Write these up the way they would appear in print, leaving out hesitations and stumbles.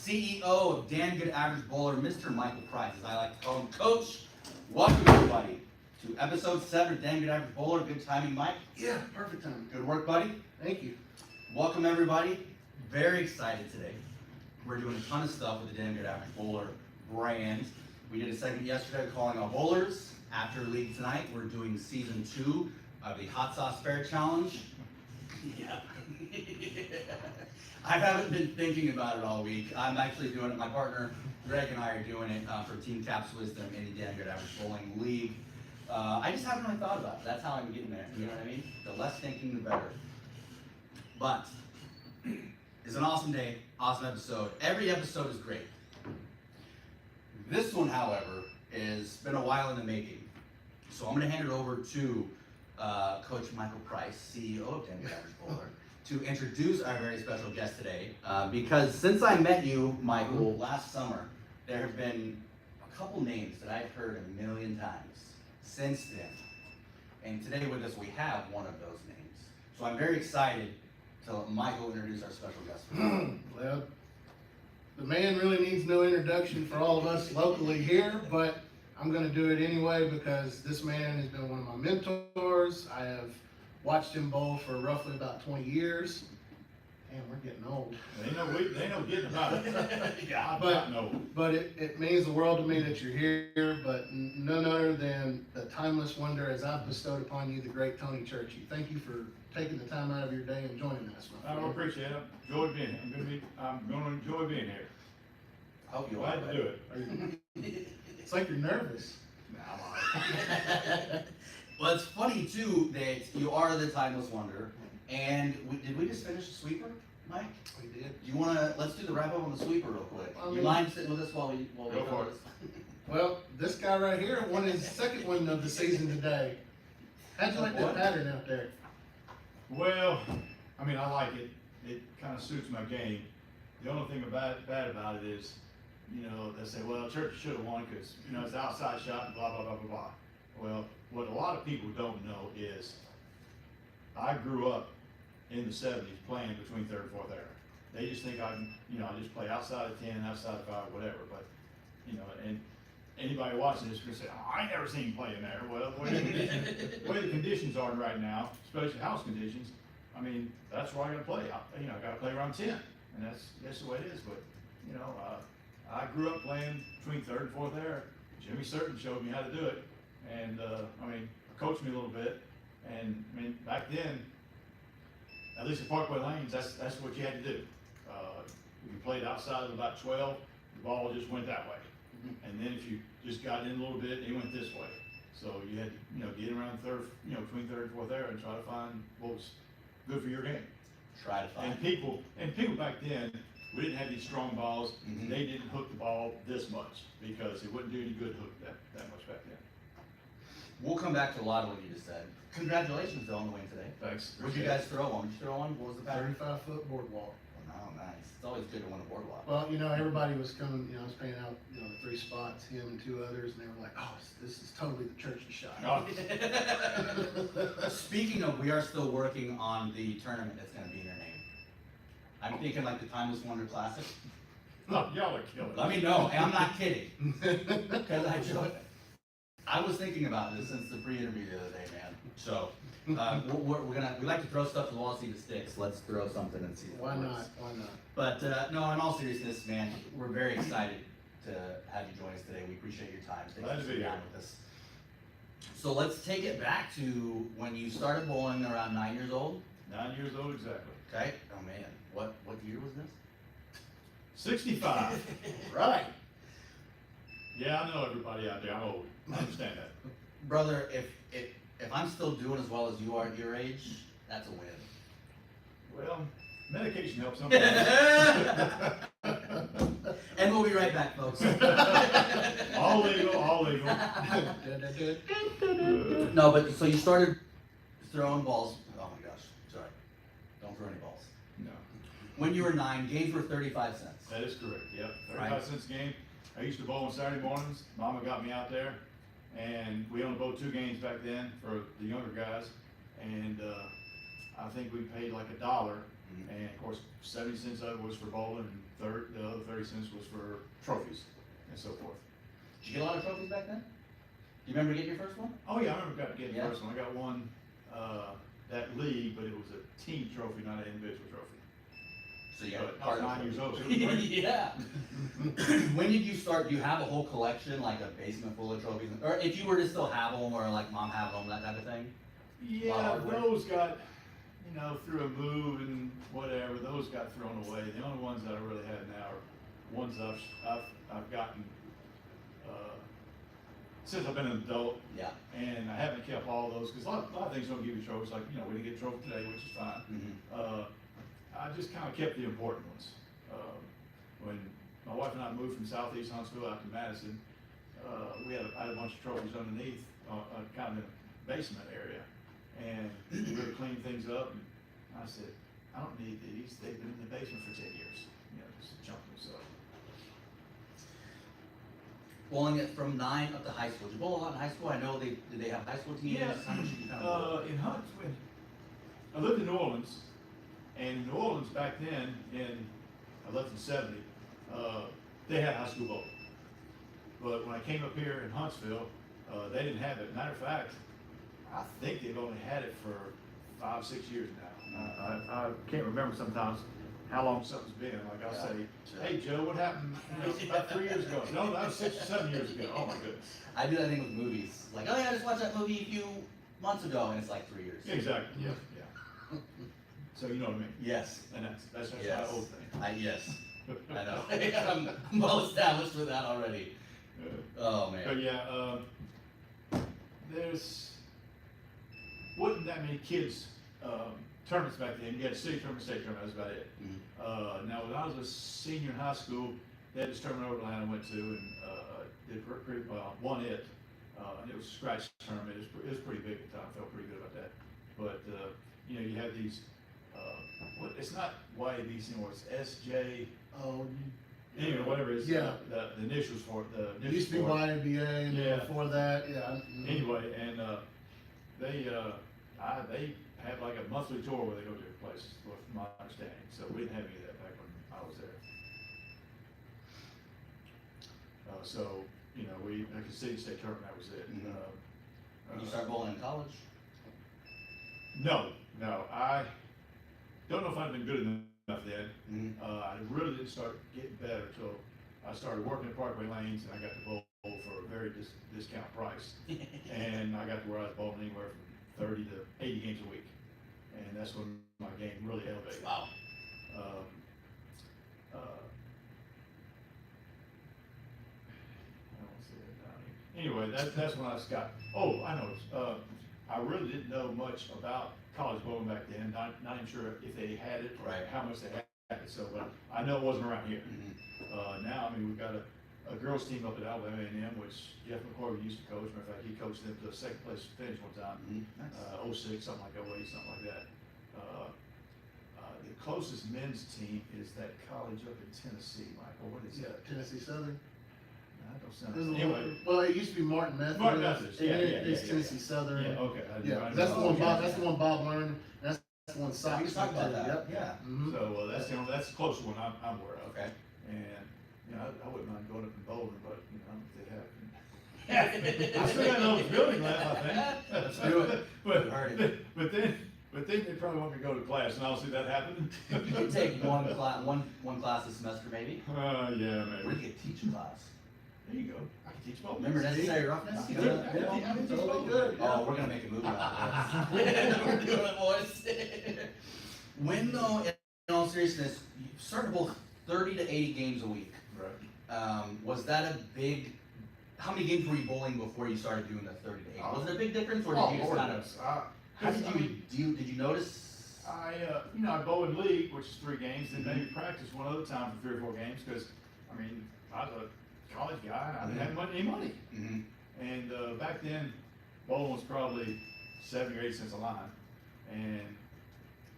CEO of Damn Good Average Bowler, Mr. Michael Price, as I like to call him. Coach, welcome everybody to episode 7 of Damn Good Average Bowler. Good timing, Mike. Yeah, perfect time. Good work, buddy. Thank you. Welcome everybody. Very excited today. We're doing a ton of stuff with the Damn Good Average Bowler brand. We did a segment yesterday calling all bowlers. After league tonight, we're doing season 2 of the Hot Sauce Fair Challenge. Yeah. I haven't been thinking about it all week. I'm actually doing it. My partner Greg and I are doing it for Team Caps Wisdom in the Damn Good Average Bowling League. I just haven't really thought about it. That's how I'm getting there. You know what I mean? The less thinking, the better. But it's an awesome day, awesome episode. Every episode is great. This one, however, has been a while in the making. So I'm going to hand it over to Coach Michael Price, CEO of Damn Good Average Bowler, to introduce our very special guest today. Because since I met you, Michael, last summer, there have been a couple names that I've heard a million times since then. And today with us, we have one of those names. So I'm very excited to let Michael introduce our special guest. Well, the man really needs no introduction for all of us locally here, but I'm going to do it anyway because this man has been one of my mentors. I have watched him bowl for roughly about 20 years. Damn, we're getting old. They know getting about it. Yeah, but it means the world to me that you're here, but none other than the timeless wonder as I've bestowed upon you, the great Tony Churchey. Thank you for taking the time out of your day and joining us. I appreciate it. Enjoy being here. I'm going to enjoy being here. I hope you Glad to do it. It's like you're nervous. Well, it's funny too that you are the timeless wonder. And did we just finish the sweeper, Mike? We did. Do you wanna let's do the wrap up on the sweeper real quick? You mind sitting with us while we Go for it. Well, this guy right here won his second win of the season today. How'd you like that pattern out there? Well, I mean, I like it. It kind of suits my game. The only thing bad about it is, they say, well, Church should have won because, it's the outside shot and blah, blah, blah, blah, blah. Well, what a lot of people don't know is I grew up in the 70s playing between third and fourth era. They just think I just play outside of 10, outside of 5, whatever. But, and anybody watching this is going to say, oh, I ain't never seen him play in there. Well, the way the conditions are right now, especially house conditions, I mean, that's where I got to play. I got to play around 10, and that's the way it is. But, I grew up playing between third and fourth era. Jimmy Certain showed me how to do it, and coached me a little bit. And I mean, back then, at least at Parkway Lanes, that's what you had to do. If you played outside of about 12, the ball just went that way. And then if you just got in a little bit, it went this way. So you had to, get around third, between third and fourth era and try to find what was good for your game. Try to find. And people back then, we didn't have these strong balls. Mm-hmm. They didn't hook the ball this much because it wouldn't do any good to hook that much back then. We'll come back to a lot of what you just said. Congratulations though on the win today. Thanks. What did you guys throw on? Did you throw on? What was the pattern? 35-foot boardwalk. Oh, nice. It's always good to win a boardwalk. Well, everybody was coming, I was paying out, the 3 spots, him and 2 others, and they were like, oh, this is totally the Churchey shot. Speaking of, we are still working on the tournament that's going to be in your name. I'm thinking like the Timeless Wonder Classic. Oh, y'all are killing it. Let me know, and I'm not kidding. Because I was thinking about this since the pre-interview the other day, man. So we like to throw stuff to the wall, see if it sticks. Let's throw something and see if it Why works. not? But no, in all seriousness, man, we're very excited to have you join us today. We appreciate your time. Thanks Glad for to be sitting here. down with us. So let's take it back to when you started bowling around 9 years old. 9 years old exactly. Okay. Oh man, what year was this? 65. Right. Yeah, I know everybody out there. I'm old. I understand that. Brother, if I'm still doing as well as you are at your age, that's a win. Well, medication helps sometimes. And we'll be right back, folks. All legal. No, but so you started throwing balls. Oh my gosh, sorry. Don't throw any balls. No, When you were 9, games were 35 cents. that is correct. Yep, 35 Right. cents a game. I used to bowl on Saturday mornings. Mama got me out there, and we only bowled 2 games back then for the younger guys. And I think we paid like $1 Mhm. And of course, 70 cents of it was for bowling, and the other 30 cents was for trophies and so forth. Did you get a lot of trophies back then? Do you remember getting your first one? Oh yeah, I remember getting the Yeah. first one. I got one, that league, but it was a team trophy, not an individual trophy. So you But got I was 9 years old, so it was great. Yeah. When did you start? Do you have a whole collection, like a basement full of trophies, or if you were to still have them, or like mom have them, that type of thing? Yeah, those got, through a move and whatever, those got thrown away. The only ones that I really have now are ones I've gotten, since I've been an adult. Yeah. And I haven't kept all those, because a lot of things don't give you trophies, like, we didn't get a trophy today, which is fine. Mm-hmm. I just kind of kept the important ones. When my wife and I moved from southeast Huntsville out to Madison, I had a bunch of trophies underneath, kind of in a basement area. And we were cleaning things up, and I said, I don't need these, they've been in the basement for 10 years, just jumping stuff. Bowling it from 9 up to high school. Did you bowl a lot in high school? I know did they have high school teams? Yeah. How much did you kind of bowl? In Huntsville, I lived in New Orleans, and in New Orleans back then, I left in 70, they had high school bowling. But when I came up here in Huntsville, they didn't have it. Matter of fact, I think they've only had it for 5, 6 years now. I can't remember sometimes how long something's been. Like I'll say, hey Joe, what happened about 3 years ago? No, that was 6 or 7 years ago. Oh my goodness. I do that thing with movies. Like, oh yeah, I just watched that movie a few months ago, and it's like 3 years. Exactly. Yeah. Yeah. So you know what I mean? Yes. And that's Yes. my old thing. Yes. I know. I'm well established with that already. Oh man. But yeah, there's wasn't that many kids tournaments back then. You had city tournament, state tournament. That was about it. Mhm. Now when I was a senior in high school, they had this tournament over Atlanta I went to and did pretty well. Won it, and it was a scratch tournament. It was pretty big at the time. I felt pretty good about that. But you have these. It's not YABC anymore. It's SJ. Oh, Anyway, whatever it is. Yeah. The initials for it. The it used to be initials for it. YMBA, and Yeah. then before that, yeah. Anyway, and they have like a monthly tour where they go to different places, from my understanding. So we didn't have any of that back when I was there. So like a city state tournament, that was it. Mhm. Did you start bowling in college? No, I don't know if I've been good enough then. Mm-hmm. I really didn't start getting better till I started working at Parkway Lanes, and I got to bowl for a very discount price. And I got to where I was bowling anywhere from 30 to 80 games a week, and that's when my game really elevated. Wow. I don't see it down here. Anyway, that's when I got. Oh, I know. I really didn't know much about college bowling back then. Not even sure if they had it or Right. how much they had it. So, but I know it wasn't around here. Mm-hmm. Now, I mean, we've got a girls team up at Alabama A&M, which Jeff McCorvey used to coach. Matter of fact, he coached them to a second place finish one time. Mm-hmm. Nice. 06, something like 08, something like that. The closest men's team is that college up in Tennessee, Michael. What is Yeah, that? Tennessee Southern. That don't sound. There's a Anyway. little- well, it used to be Martin Methodist. Martin Methodist, yeah, and then yeah, it's yeah, Tennessee Southern. Yeah, okay. Yeah, I that's the know. one Okay. Bob. That's the one Bob learned. That's the one We Sox. can talk about that. Yep. Yeah. Mhm. So that's the closest one I'm aware of. Okay. And I wouldn't mind going up and bowling, but if they have. I still got those building left, I think. Let's do it. But then they probably want me to go to class, and I'll see that happen. You could take one class a semester, maybe. Yeah, Or you maybe. could teach a class. There you go. I can teach bowling. Remember Necessary Roughness? Yeah, Yeah, totally good. Oh, we're gonna make a movie out of this. We're doing it, boys. When though, in all seriousness, you started both 30 to 80 games a week. Right. Was that a big? How many games were you bowling before you started doing the 30 to 80? Was it a big difference, or did you just kind of? How did did you notice? I bowl in league, which is 3 games, then maybe practice one other time for 3 or 4 games, because, I mean, I was a college guy, I didn't have any money. Mm-hmm. And back then, bowling was probably 70 or 80 cents a line, and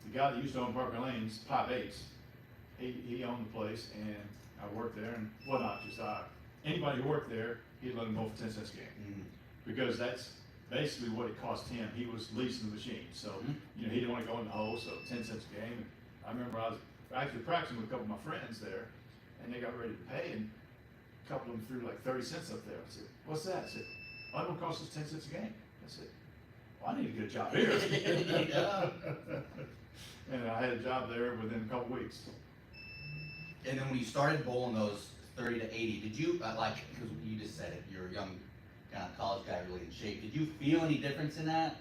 the guy that used to own Parker Lanes, Pop Eights, he owned the place, and I worked there, and, well, not just I, anybody who worked there, he'd let them bowl for 10 cents a game, Mm-hmm. because that's basically what it cost him. He was leasing the machine, so Mhm. he didn't want to go in the hole, so 10 cents a game. And I remember I was actually practicing with a couple of my friends there, and they got ready to pay, and a couple of them threw like 30 cents up there. I said, "What's that?" I said, "Oh, it don't cost us 10 cents a game." I said, "Well, I need to get a job here." Yeah. And I had a job there within a couple weeks. And then when you started bowling those 30 to 80, did you, because you just said it, you're a young kind of college guy, really in shape. Did you feel any difference in that,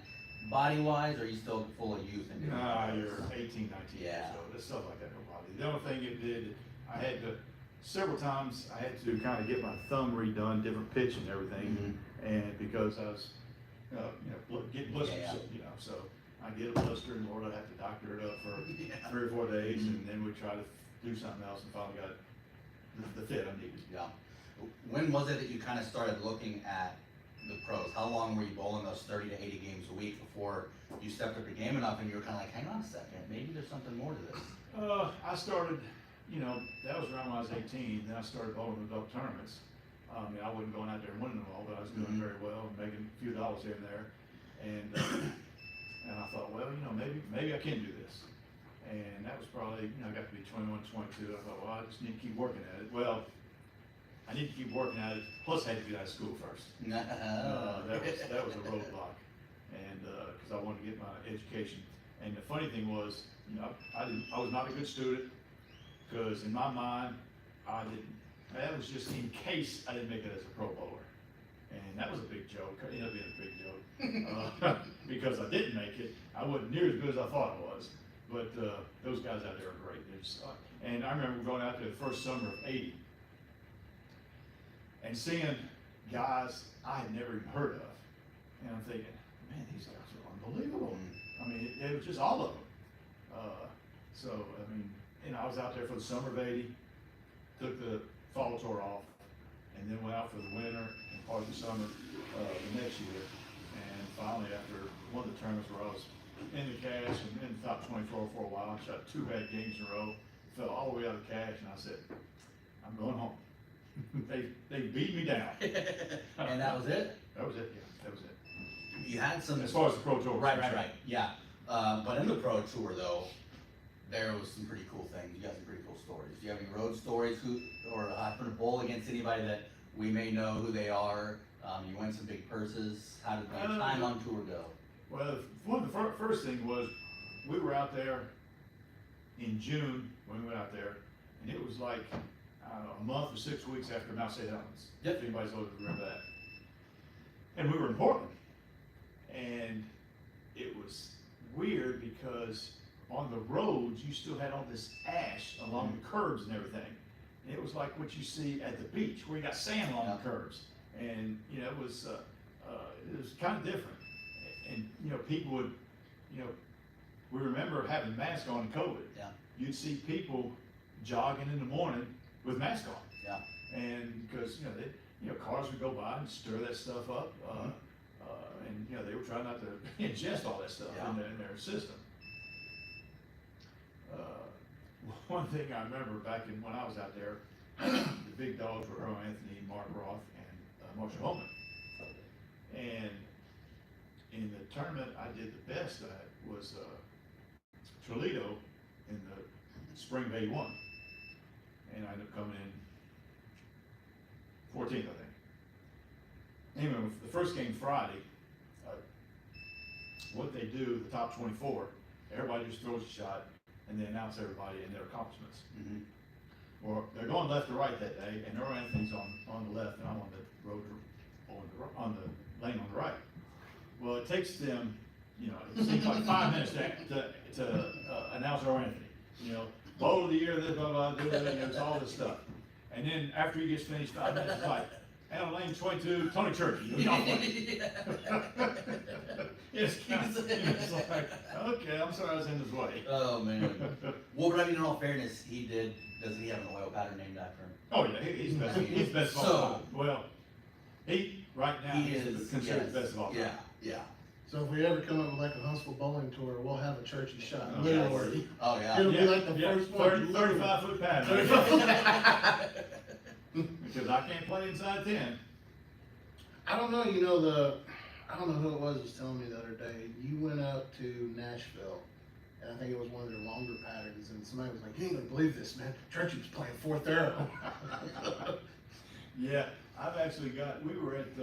body-wise, or are you still full of youth? And Nah, you're 18, 19 years Yeah. old. There's stuff like that, no problem. The only thing it did, I had to, several times, I had to kind of get my thumb redone, different pitch and everything. And because I was, getting blisters, Yeah. so I get a blister and Lord, I have to doctor it up for Yeah. 3 or 4 days, and then we try to do something else and finally got the fit I needed. Yeah. When was it that you kind of started looking at the pros? How long were you bowling those 30 to 80 games a week before you stepped up your game enough and you were kind of like, hang on a second, maybe there's something more to this? I started, that was around when I was 18, then I started bowling adult tournaments. I mean, I wasn't going out there and winning them all, but I was doing very well and making a few dollars here and there. And I thought, well, maybe I can do this. And that was probably, I got to be 21, 22. I thought, well, I just need to keep working at it. Well, I need to keep working at it, plus I had to get out of school first. That was a roadblock, and because I wanted to get my education. And the funny thing was, I was not a good student, because in my mind, that was just in case I didn't make it as a pro bowler. And that was a big joke, it ended up being a big joke, because I didn't make it. I wasn't near as good as I thought I was, but those guys out there are great. And I remember going out there the first summer of '80, and seeing guys I had never even heard of, and I'm thinking, man, these guys are unbelievable. I mean, it was just all of them. I was out there for the summer of '80, took the fall tour off, and then went out for the winter and part of the summer the next year. And finally, after one of the tournaments where I was in the cash and in the top 24 for a while, I shot 2 bad games in a row, fell all the way out of the cash, and I said, I'm going home. They beat me down. And that was it? That was it, yeah, that was it. You had some. As far as the pro tour. Right, yeah. But in the pro tour though, there was some pretty cool things. You got some pretty cool stories. Do you have any road stories or happen to bowl against anybody that we may know who they are? You win some big purses. How did your time on tour go? Well, one of the first thing was, we were out there in June when we went out there, and it was like, I don't know, a month or 6 weeks after Mount St. Helens. Yep. If anybody's old enough to remember that. And we were in Portland. And it was weird because on the roads, you still had all this ash along the curbs and everything. And it was like what you see at the beach, where you got sand along the curbs. And, it was kind of different. And, people would, we remember having masks on in COVID. Yeah. You'd see people jogging in the morning with masks on. Yeah. And because, cars would go by and stir that stuff up. And, they were trying not to ingest all that stuff in their system. One thing I remember back when I was out there, the big dogs were Earl Anthony, Mark Roth, and Marshall Holman. And in the tournament I did the best at was Toledo in the spring of '81. And I ended up coming in 14th, I think. Anyway, the first game Friday, what they do, the top 24, everybody just throws a shot, and they announce everybody and their accomplishments. Mm-hmm. Well, they're going left to right that day, and Earl Anthony's on the left, and I'm on the road on the lane on the right. Well, it takes them, it seems like 5 minutes to announce Earl Anthony. Bowl of the year, this, blah, blah, blah, it's all this stuff. And then after he gets finished, 5 minutes, it's like, and on lane 22, Tony Churchey. It's like, okay, I'm sorry I was in his way. Oh man. Well, but I mean, in all fairness, doesn't he have an oil pattern named after him? Oh yeah, he's best. He's best of all time. Well, right now he's considered best of all time. Yeah. So if we ever come up with like a Huntsville bowling tour, we'll have a Churchey shot. Oh, Literally. Oh yeah. It'll be like the first one. 35-foot pattern. Because I can't play inside 10. I don't know, I don't know who it was telling me the other day, you went up to Nashville and I think it was one of their longer patterns, and somebody was like, "You ain't gonna believe this, man. Churchy was playing fourth arrow." Yeah, I've actually we were at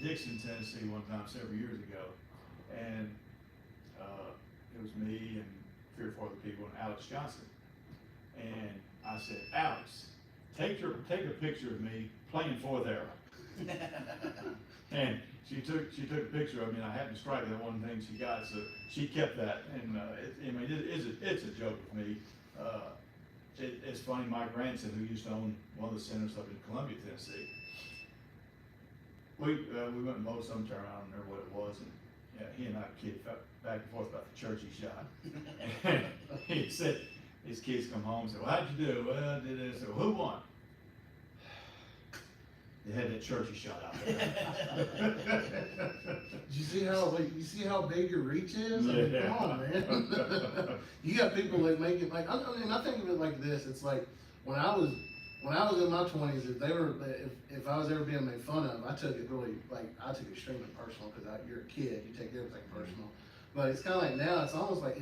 Dixon, Tennessee one time several years ago, and it was me and 3 or 4 other people and Alex Johnson. And I said, "Alex, take a picture of me playing fourth arrow." And she took a picture of me, and I happened to strike that one thing she got, so she kept that. And it's a joke with me. It's funny. My grandson, who used to own one of the centers up in Columbia, Tennessee, we went and mowed some turn. I don't remember what it was, and yeah, he and I kid back and forth about the Churchey shot. And he said, his kids come home and said, "Well, how'd you do?" "Well, I did this." I said, "Well, who won?" They had that Churchey shot out there. You see how big your reach is? I mean, Yeah. come on, man. You got people that make it like, I mean, I think of it like this. It's like when I was in my 20s, if I was ever being made fun of, I took it really, like, I took it extremely personal, because you're a kid, you take everything personal. But it's kind of like now, it's almost like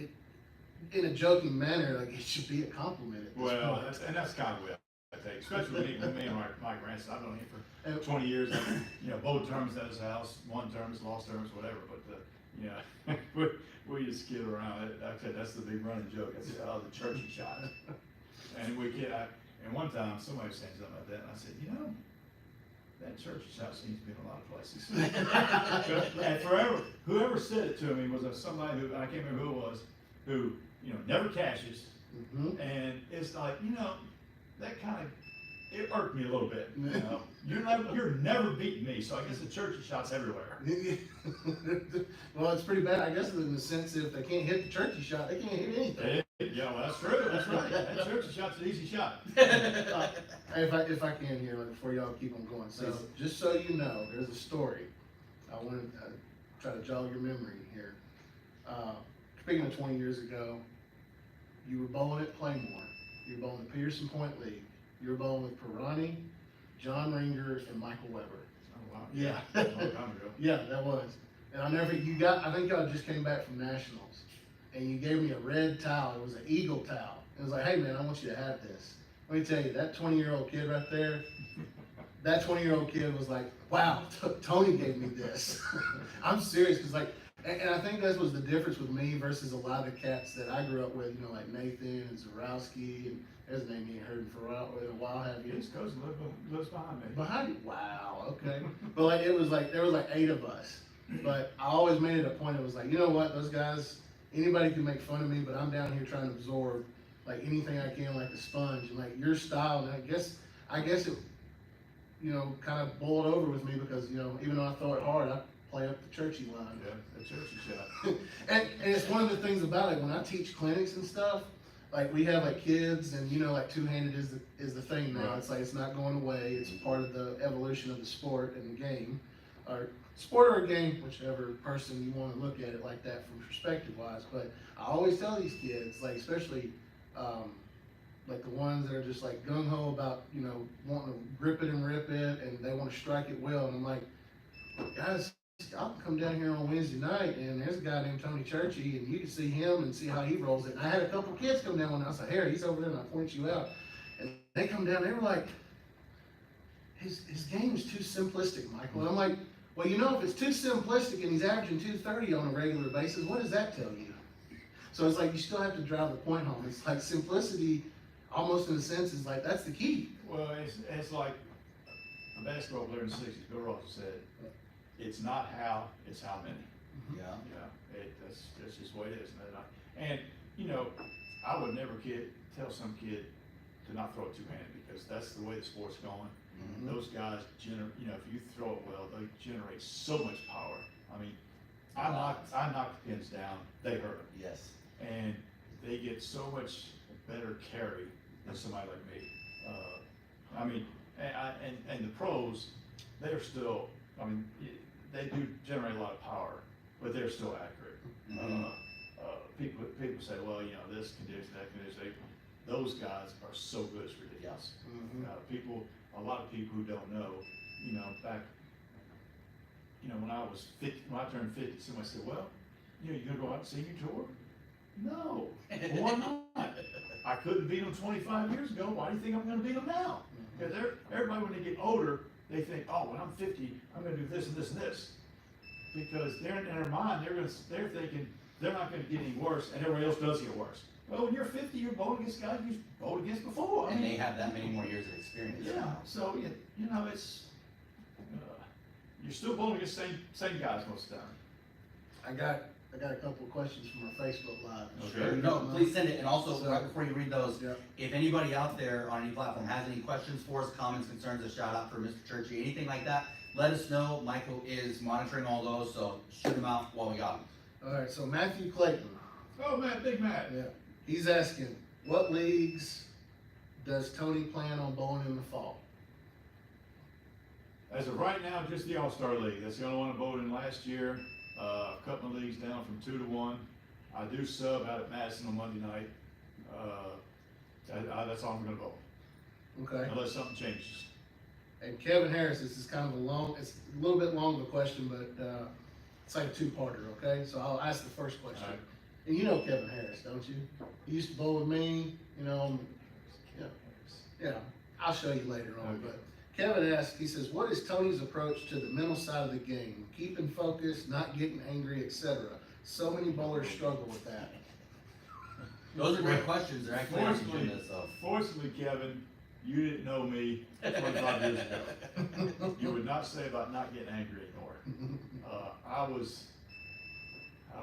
in a joking manner, like it should be a compliment at this Well, point. that's kind of what I take, especially with me and my grandson. I've known him for 20 years. Both terms at his house, one terms, lost terms, whatever. But we just kid around. That's the big running joke. That's the Churchey shot. And and one time somebody was saying something like that, and I said, that Churchey shot seems to be in a lot of places. And whoever said it to me was somebody who, I can't remember who it was, who never cashes. Mhm. And it's like, that kind of, it irked me a little bit. You're never beating me, so I guess the Churchey shot's everywhere. Well, it's pretty bad, I guess, in the sense that if they can't hit the Churchey shot, they can't hit anything. Yeah, well, that's true. That's right. That Churchey shot's an easy shot. If I can here, before y'all keep on going, so just so you know, there's a story. I want to try to jog your memory here. Speaking of 20 years ago, you were bowling at Playmore. You were bowling the Peterson Point League. You were bowling with Perani, John Ringer, and Michael Weber. Oh, wow. Yeah. A long time ago. Yeah, that was. And I think y'all just came back from nationals, and you gave me a red towel. It was an Eagle towel. It was like, "Hey man, I want you to have this." Let me tell you, that 20-year-old kid right there, that 20-year-old kid was like, "Wow, Tony gave me this." I'm serious, because and I think that was the difference with me versus a lot of the cats that I grew up with, like Nathan and Zarowski, and there's a name you ain't heard for a while, have you? His cousin lives behind me. Behind you? Wow, okay. But there was 8 of us. But I always made it a point, it was like, you know what, those guys, anybody can make fun of me, but I'm down here trying to absorb anything I can, like a sponge, and your style, and I guess it, kind of boiled over with me, because, even though I throw it hard, I play up the Churchey line. Yeah, the Churchey shot. and it's one of the things about it, when I teach clinics and stuff, we have kids, and two-handed is the thing now. Right. It's it's not going away. It's part of the evolution of the sport and the game, or sport or game, whichever person you want to look at it like that from perspective wise. But I always tell these kids, especially the ones that are just gung ho about wanting to grip it and rip it, and they want to strike it well. And I'm like, guys, y'all can come down here on Wednesday night, and there's a guy named Tony Churchey, and you can see him and see how he rolls it. And I had a couple kids come down, and I said, "Harry, he's over there," and I point you out. And they come down, they were like, his game is too simplistic, Michael. And I'm like, well, if it's too simplistic and he's averaging 230 on a regular basis, what does that tell you? So it's you still have to drive the point home. It's simplicity, almost in a sense, is that's the key. Well, it's like a basketball player in the 60s, Bill Russell said, "It's not how, it's how many." Yeah. That's just the way it is. And I would never tell some kid to not throw it two-handed, because that's the way the sport's going. Mhm. Those guys if you throw it well, they generate so much power. I mean, I knock the pins down, they hurt them. Yes. And they get so much better carry than somebody like me. And the pros, they're still, they do generate a lot of power, but they're still accurate. Mhm. People say, well, this condition, that condition. Those guys are so good, it's ridiculous. Mhm. A lot of people who don't know, back, when I was 50, when I turned 50, somebody said, well, you're gonna go out and senior tour? No, well, why not? I couldn't beat them 25 years ago, why do you think I'm gonna beat them now? Because everybody, when they get older, they think, oh, when I'm 50, I'm gonna do this and this and this. Because they're in their mind, they're thinking, they're not gonna get any worse, and everybody else does get worse. Well, when you're 50, you're bowling against guys you've bowled against before. I And mean, they have that many more years of experience. yeah, so, you know, it's, you're still bowling against same guys most of the time. I got a couple of questions from our Facebook Live. Sure. No, please send it, and also, So- right before you read those, Yeah. if anybody out there on any platform has any questions for us, comments, concerns, a shout out for Mr. Churchey, anything like that, let us know. Michael is monitoring all those, so shoot them out while we got them. All right, so Matthew Clayton, Oh, man, Big Matt. yeah, he's asking, what leagues does Tony plan on bowling in the fall? As of right now, just the All-Star League. That's the only one I bowled in last year. Cut my leagues down from 2 to 1. I do sub out at Madison on Monday night. That's all I'm gonna bowl, Okay, unless something changes. and Kevin Harris, this is kind of it's a little bit long of a question, but, it's like a two-parter, okay? So I'll ask the first question. All right. And you know Kevin Harris, don't you? He used to bowl with me, you know, yeah, I'll show you later on, Okay. but Kevin asked, he says, what is Tony's approach to the mental side of the game? Keeping focused, not getting angry, etc. So many bowlers struggle with that. Those are great questions, they're actually on the agenda, so. Fortunately, Kevin, you didn't know me 25 years ago. You would not say about not getting angry anymore. I don't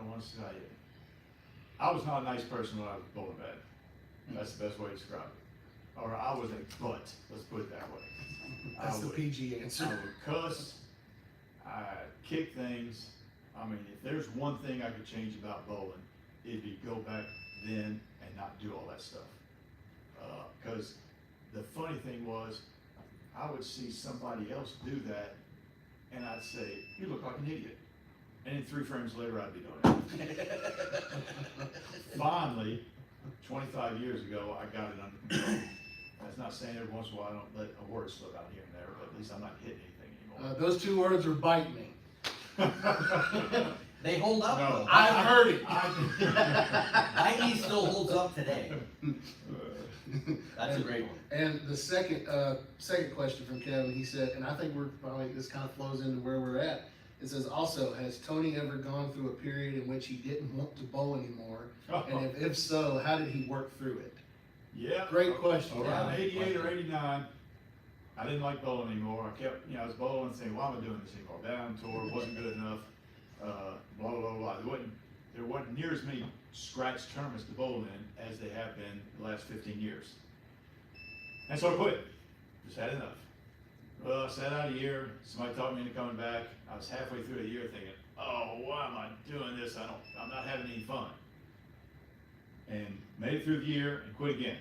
want to say it. I was not a nice person when I was bowling bad. That's the best way to describe it. Or I was a butt, let's put it that way. That's the PG I answer. would cuss, I'd kick things. I mean, if there's one thing I could change about bowling, it'd be go back then and not do all that stuff. Cause the funny thing was, I would see somebody else do that and I'd say, you look like an idiot. And then 3 frames later, I'd be doing it. Finally, 25 years ago, I got it under control. That's not saying every once in a while I don't let a word slip out here and there, but at least I'm not hitting anything anymore. Those 2 words are bite me. They hold up No. though. I've heard it. IE still holds up today. That's a great one. And the second question from Kevin, he said, and I think this kind of flows into where we're at. It says also, has Tony ever gone through a period in which he didn't want to bowl anymore? And if so, how did he work through it? Yeah. Great question. Around Yeah. 88 or 89, I didn't like bowling anymore. I kept, I was bowling and saying, why am I doing this anymore? Down tour, wasn't good enough, blah, blah, blah. There wasn't near as many scratch tournaments to bowl in as they have been the last 15 years. And so I quit. Just had enough. Well, I sat out a year. Somebody talked me into coming back. I was halfway through the year thinking, oh, why am I doing this? I'm not having any fun. And made it through the year and quit again.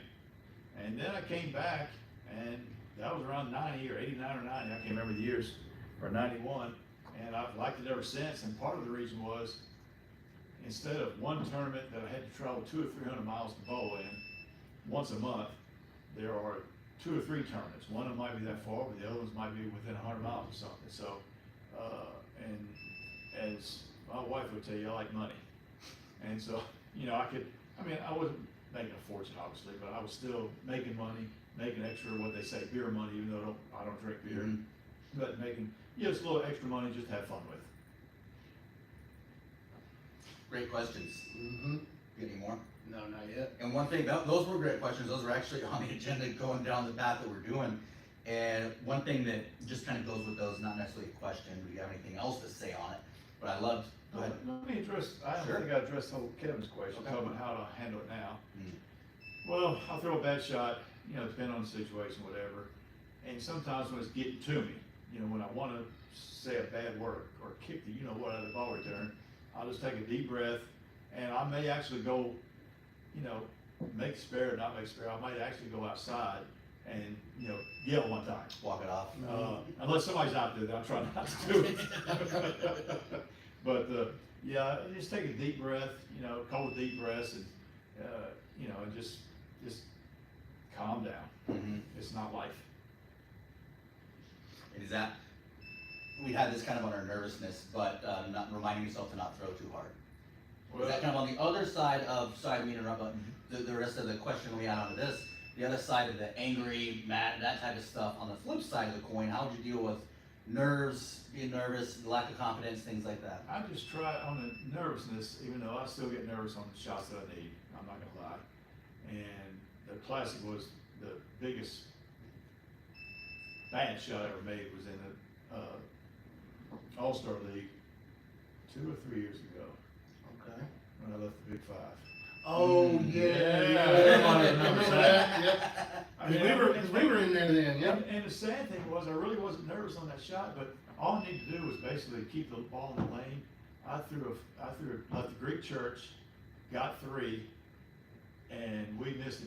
And then I came back, and that was around 90 or 89 or 90. I can't remember the years, or 91. And I've liked it ever since. And part of the reason was, instead of one tournament that I had to travel 200 or 300 miles to bowl in once a month, there are 2 or 3 tournaments. One of them might be that far, but the other ones might be within 100 miles or something. So, and as my wife would tell you, I like money. And so, I wasn't making a fortune, obviously, but I was still making money, making extra, what they say, beer money, even though I don't drink beer. Mhm. But making, just a little extra money just to have fun with. Great questions. Mm-hmm. Got any more? No, not yet. And one thing, those were great questions. Those were actually on the agenda going down the path that we're doing. And one thing that just kind of goes with those, not necessarily a question, do you have anything else to say on it? But I loved, go ahead. Let me address, I don't Sure. think I addressed Kevin's question, Okay. talking about how to handle it now. Mm. Well, I'll throw a bad shot, depending on the situation, whatever. And sometimes when it's getting to me, when I want to say a bad word or kick the out of the ball return, I'll just take a deep breath, and I may actually go, make spare or not make spare. I might actually go outside and, yell one time. Walk it off. Unless somebody's out there, then I'm trying not to do it. But, just take a deep breath, couple of deep breaths and, and just calm down. Mhm. It's not life. And is that, we had this kind of on our nervousness, but not reminding yourself to not throw too hard. Is that kind of on the other side of, sorry to interrupt, but the rest of the question we had onto this, the other side of the angry, mad, that type of stuff, on the flip side of the coin, how would you deal with nerves, being nervous, lack of confidence, things like that? I just try on the nervousness, even though I still get nervous on the shots that I need, I'm not gonna lie. And the classic was the biggest bad shot I ever made was in the, All-Star League 2 or 3 years ago, Okay. when I left the Big Five. Oh, yeah. Everybody remembers that. Yep. I mean, We were in there then, yep. And the sad thing was, I really wasn't nervous on that shot, but all I needed to do was basically keep the ball in the lane. I left the Greek church, got 3, and we missed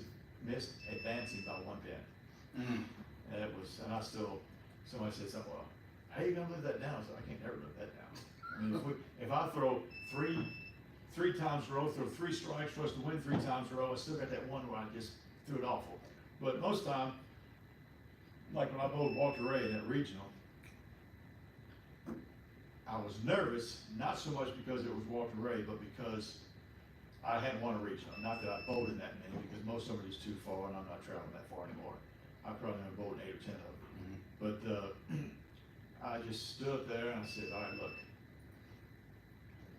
advancing by 1 pin. Mm. And it was, and I still, somebody said something, well, how you gonna live that down? So I can't never live that down. I mean, if I throw three times in a row, throw 3 strikes for us to win 3 times in a row, I still got that one where I just threw it awful. But most time, like when I bowled Walter Ray in that regional, I was nervous, not so much because it was Walter Ray, but because I hadn't won a regional. Not that I bowled in that many, because most of them are just too far, and I'm not traveling that far anymore. I probably never bowled in 8 or 10 of them. But I just stood up there and I said, all right, look,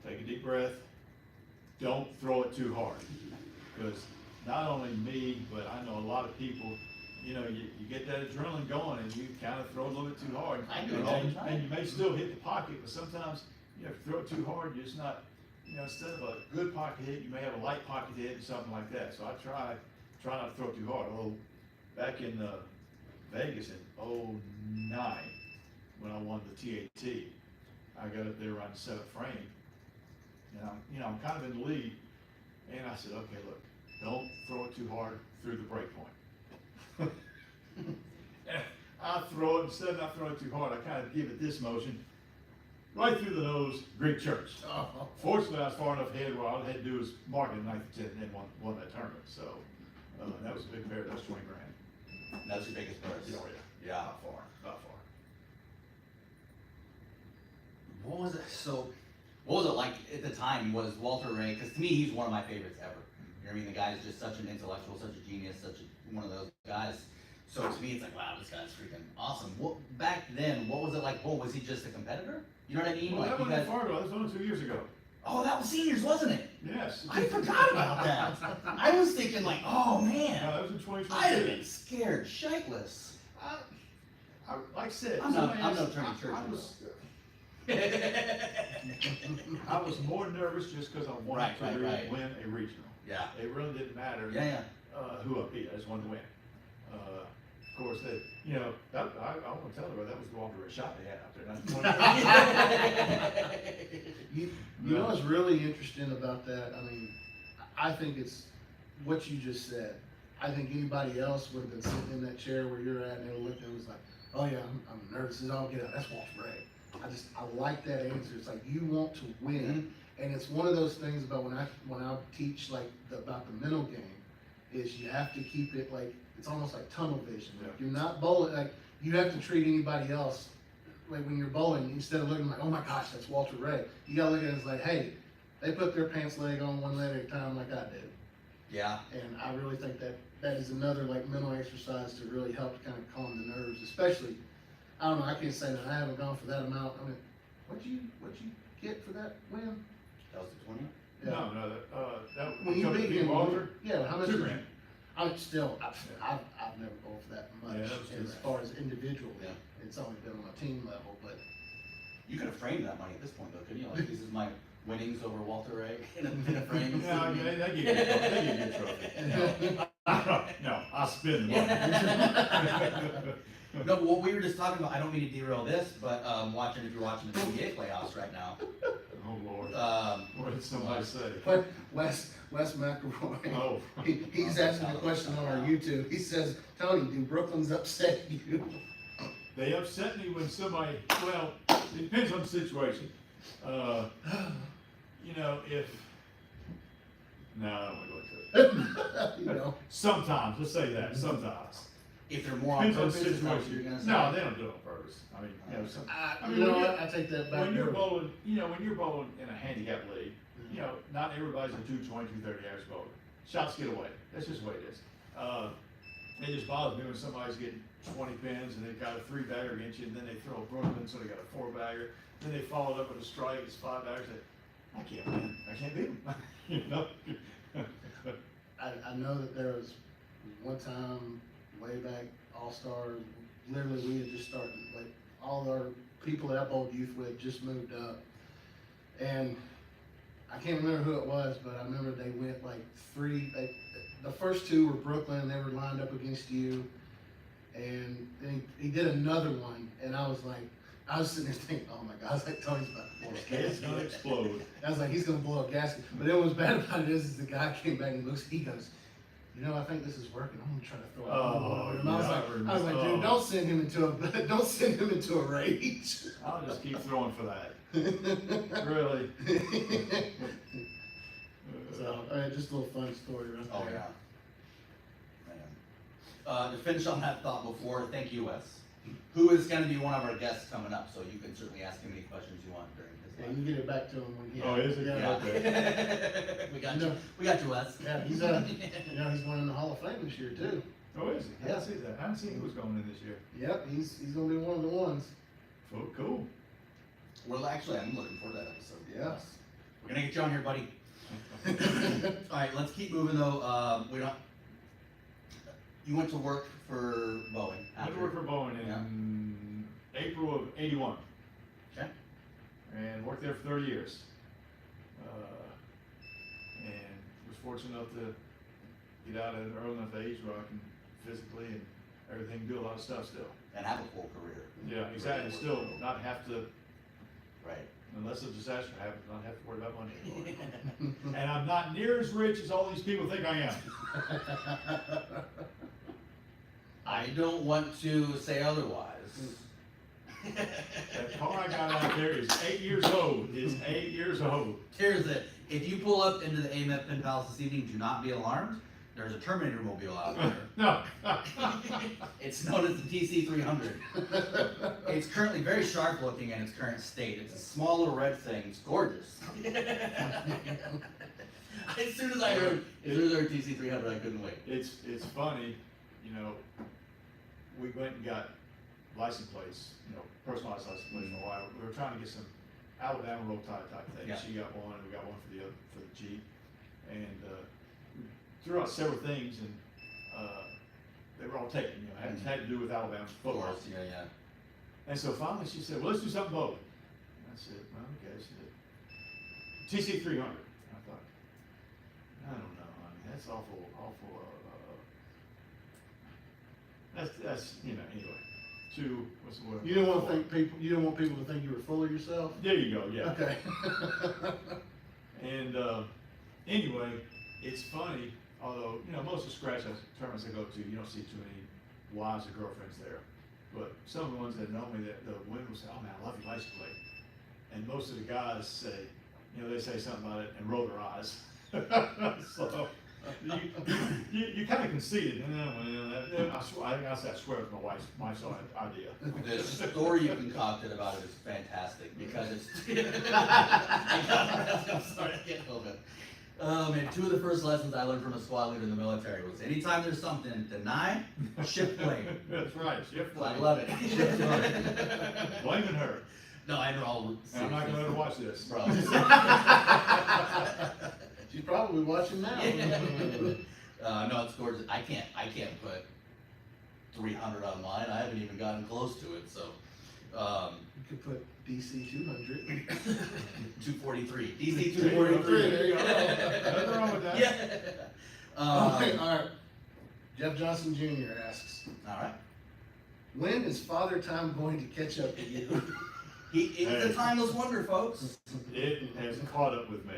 take a deep breath. Don't throw it too hard, because not only me, but I know a lot of people, you know, you get that adrenaline going and you kind of throw it a little bit too hard. I do it all the time. And you may still hit the pocket, but sometimes, you know, if you throw it too hard, you're just not, you know, instead of a good pocket hit, you may have a light pocket hit or something like that. So I try not to throw it too hard. Although back in Vegas in '09, when I won the TAT, I got up there around the 7th frame, and I'm kind of in the lead, and I said, okay, look, don't throw it too hard through the break point. I throw it, instead of not throwing it too hard, I kind of give it this motion, right through the nose, Greek church. Oh. Fortunately, I was far enough ahead where all I had to do was mark it in 9th and 10th and then won that tournament. So that was a big bear. That was 20 grand. That's your biggest purse? Oh, yeah. Yeah. Not far. Not far. What was it? So, what was it like at the time? Was Walter Ray? Because to me, he's one of my favorites ever. You know what I mean? The guy is just such an intellectual, such a genius, one of those guys. So to me, it's like, wow, this guy's freaking awesome. What back then? What was it like? What was he just a competitor? You know what I mean? Well, like that you wasn't guys. far ago. That was only 2 years ago. Oh, that was seniors, wasn't it? Yes. I forgot about that. I was thinking like, oh No, man, that was in 2022. I'd have been scared shitless. Like I said, I'm no somebody Attorney asked- Churchey, I was more nervous just because I wanted Right, to right. win a regional. Yeah. It really didn't matter. Yeah. Who I beat. I just wanted to win. Of course, that, you know, I want to tell her that was the Walter Ray shot they had out there. You know what's really interesting about that? I mean, I think it's what you just said. I think anybody else would have been sitting in that chair where you're at and they looked and was like, oh yeah, I'm nervous as all get out. That's Walter Ray. I like that answer. It's like you want to win. And it's one of those things about when I teach like about the mental game is you have to keep it like, it's almost like tunnel vision. Like you're not bowling, like you have to treat anybody else like when you're bowling, instead of looking like, oh my gosh, that's Walter Ray. You gotta look at it as like, hey, they put their pants leg on one leg at a time like I did. Yeah. And I really think that is another like mental exercise to really help kind of calm the nerves, especially, I don't know, I can't say that I haven't gone for that amount. I mean, what'd you get for that win? That was the 20? No, that When you beat him, Walter, yeah, how much? $2 grand. I'm still, I've never bowled for that much Yeah, that was as $2 far as individually. Yeah. It's only been on a team level, but You could have framed that money at this point though, couldn't you? Like, this is my winnings over Walter Ray in a frame. Yeah, they give you a trophy. No, I'll spend the money. No, but what we were just talking about, I don't mean to derail this, but if you're watching the PBA playoffs right now, Oh, Lord. um, What did somebody say? but Wes McElroy, Oh. he's asking a question on our YouTube. He says, Tony, do Brooklyn's upset you? They upset me when somebody, well, it depends on the situation. You know, no, I don't want to go into it. You know, Sometimes, let's say that, sometimes. if they're more on Depends on the purpose, is that what you're situation. gonna say? No, they don't do it on purpose. I mean, you know, you know when what, I take that back. when you're bowling, you know, when you're bowling in a handicap league, you know, not everybody's a 220, 230 average bowler. Shots get away. That's just the way it is. It just bothers me when somebody's getting 20 pins and they've got a 3-bagger against you, and then they throw a Brooklyn, so they got a 4-bagger. Then they follow it up with a strike, it's 5 baggers. I can't win. I can't beat them. You know? I know that there was one time way back, All-Stars, literally we had just started, like, all our people that I bowled youth with just moved up. And I can't remember who it was, but I remember they went like the first 2 were Brooklyn, and they were lined up against you. And then he did another one, and I was sitting there thinking, oh my God, I was like, Tony's about to blow a gasket. It's gonna explode. I was like, he's gonna blow a gasket. But then what's bad about it is the guy came back and looks, he goes, you know, I think this is working. I'm gonna try to throw it. Oh, And I was like, dude, don't send him into a rage. I'll just keep throwing for that. Really? So, just a little fun story right Oh, there. yeah. Man. To finish on that thought before, thank you, Wes. Who is gonna be one of our guests coming up, so you can certainly ask him any questions you want during his Yeah, life. you can get it back to him when he. Oh, is it? Yeah. Okay. We got you, Wes. Yeah, he's he's going in the Hall of Fame this year too. Oh, is he? I Yeah. didn't see that. I haven't seen who was going in this year. Yep, he's gonna be one of the ones. Oh, cool. Well, actually, I'm looking forward to that episode. Yes. We're gonna get you on here, buddy. Alright, let's keep moving though, you went to work for Boeing. I went to work for Boeing in April of '81. Okay. And worked there for 30 years. And was fortunate enough to get out at an early enough age where I can physically and everything do a lot of stuff still. And have a full career. Yeah, exactly. Still not have to, Right. unless a disaster happens, not have to worry about money anymore. And I'm not near as rich as all these people think I am. I don't want to say otherwise. That car I got out there is 8 years old. It's 8 years old. Here's it. If you pull up into the AMF Penn Palace this evening, do not be alarmed. There's a Terminator mobile out there. No. It's known as the TC300. It's currently very sharp looking in its current state. It's a small little red thing. It's gorgeous. As soon as I heard a TC300, I couldn't wait. It's funny, you know, we went and got license plates, you know, personalized license plates for a while. We were trying to get some Alabama roll tide type thing. Yeah. She got one, we got one for the Jeep. And we threw out several things, and they were all taken, you know, had to do with Alabama Of football. course, yeah. And so finally she said, well, let's do something bold. I said, well, okay. She said, TC300. I thought, I don't know, I mean, that's awful, that's, you know, anyway. What's the word? You didn't want people to think you were full of yourself? There you go, yeah. Okay. And anyway, it's funny, although, you know, most of the scratch tournaments I go to, you don't see too many wives or girlfriends there. But some of the ones that know me, that the women will say, oh man, I love your license plate. And most of the guys say, you know, they say something about it and roll their eyes. So you kind of conceded. I swear it's my wife's idea. The story you concocted about it is fantastic because it's. I'm sorry, I can't help it. And 2 of the first lessons I learned from a squad leader in the military was anytime there's something, deny, shift blame. That's right, shift blame. I love it. Shift blame. Blaming her. No, I know all. And I'm not gonna let her watch this. Bro. She's probably watching now. No, it's gorgeous. I can't put 300 on mine. I haven't even gotten close to it. So, You could put DC 200. 243. DC 243. There you go. Nothing wrong with that. Yeah. Okay, all right. Jeff Johnson Jr. asks, All right. when is Father Time going to catch up to you? It's a timeless wonder, folks. It has caught up with me.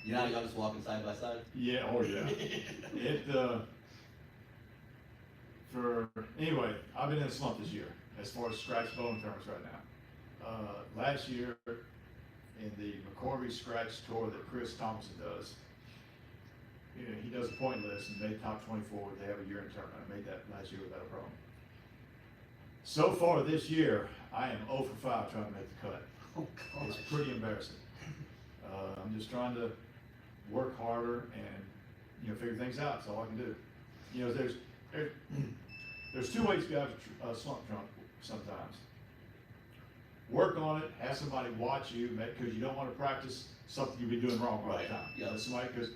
You know how y'all just walking side by side? Yeah, oh yeah. Anyway, I've been in a slump this year as far as scratch bowling tournaments right now. Last year, in the McCorvey Scratch Tour that Chris Thompson does, you know, he does a point list and made top 24. They have a year-end tournament. I made that last year without a problem. So far this year, I am 0 for 5 trying to make the cut. Oh, It's gosh. pretty embarrassing. I'm just trying to work harder and, you know, figure things out. That's all I can do. You know, there's two ways to get out of a slump drunk sometimes. Work on it, have somebody watch you, because you don't want to practice something you've been doing wrong all the Right. time. Yeah. Somebody, because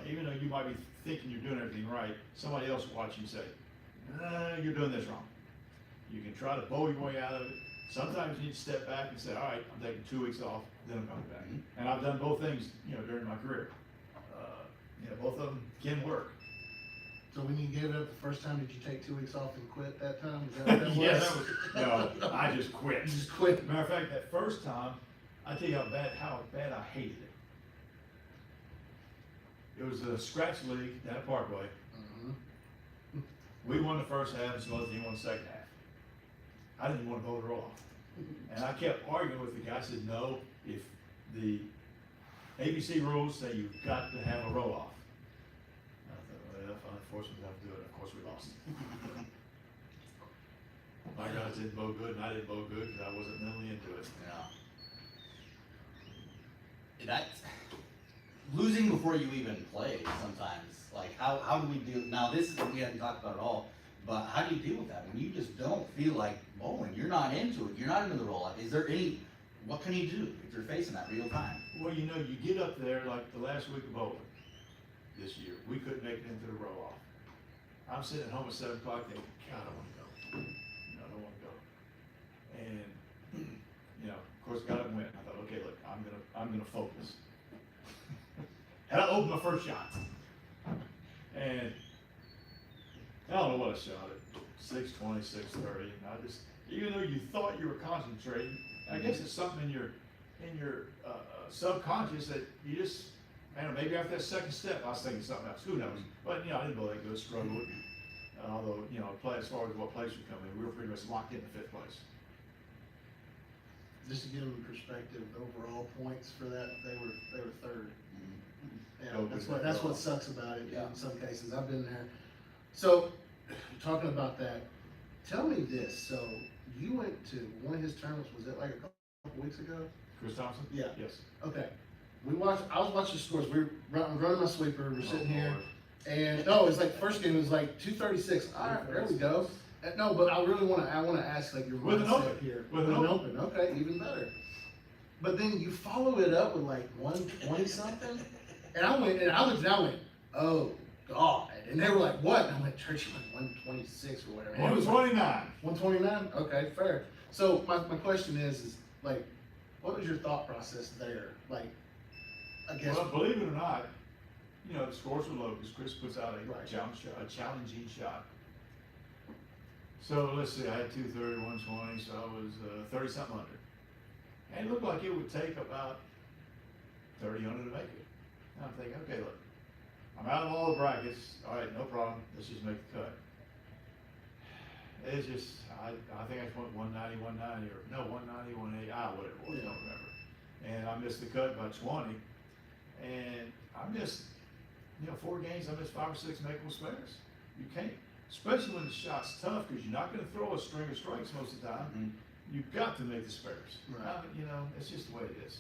even though you might be thinking you're doing everything right, somebody else will watch you and say, you're doing this wrong. You can try to bow your way out of it. Sometimes you need to step back and say, all right, I'm taking 2 weeks off, then I'm coming back. And I've done both things, you know, during my career. You know, both of them can work. So when you gave it up the first time, did you take 2 weeks off and quit that time? Is that what that was? Yes, no, I just quit. You just quit. Matter of fact, that first time, I tell you how bad I hated it. It was a scratch league down at Parkway. Mhm. We won the first half, and some other team won the second half. I didn't want to bowl the roll off. And I kept arguing with the guy. I said, no, if the ABC rules say you've got to have a roll off. I thought, well, fine, force me to have to do it. Of course, we lost. My guys didn't bowl good, and I didn't bowl good because I wasn't mentally into it. Yeah. That's losing before you even play sometimes. Like, how do we deal? Now, this is we haven't talked about at all. But how do you deal with that when you just don't feel like bowling? You're not into it. You're not into the roll up. Is there any? What can you do if you're facing that real time? Well, you know, you get up there like the last week of bowling this year. We couldn't make it into the roll off. I'm sitting at home at 7 o'clock thinking, God, I want to go. You know, I don't want to go. And you know, of course, got up and went. I thought, okay, look, I'm gonna focus. And I opened my first shot. And I don't know what I shot at, 620, 630, and I just, even though you thought you were concentrating, I guess it's something in your subconscious that you just, I don't know, maybe after that second step, I was thinking something else, who knows? But, you know, I didn't go that good, struggled, although, you know, play as far as what place we come in, we were pretty much locked in the 5th place. Just to give them perspective, overall points for that, they were third. Mm-hmm. Yeah, that's what sucks about it Yeah. in some cases. I've been there. So, talking about that, tell me this. So, you went to one of his tournaments, was it like a couple weeks ago? Chris Thompson? Yeah. Yes. Okay. I was watching the scores. I'm running my sweeper. We're sitting here. Lord. And no, it's like first game was like 236. All right, there we go. No, but I really want to ask like your With an mindset open. here. With an open. Okay, even better. But then you follow it up with like 120 something. And I looked and I went, oh God. And they were like, what? And I went, Churchey went 126 or whatever. And it was like, 129. 129? Okay, fair. So my question is like, what was your thought process there? Like, I guess. Well, believe it or not, you know, the scores were low because Chris puts out a Right. challenging shot. So let's see, I had 230, 120, so I was 30 something under. And it looked like it would take about 30 under to make it. And I'm thinking, okay, look, I'm out of all the brackets. All right, no problem. Let's just make the cut. It's just, I think I just went 190, 190, or no, 190, 180, whatever it was, I don't remember. And I missed the cut by 20. And I missed, you know, 4 games, I missed 5 or 6 makeable spares. You can't, especially when the shot's tough, because you're not going to throw a string of strikes most of the time. Mm-hmm. You've got to make the spares. Right. You know, it's just the way it is.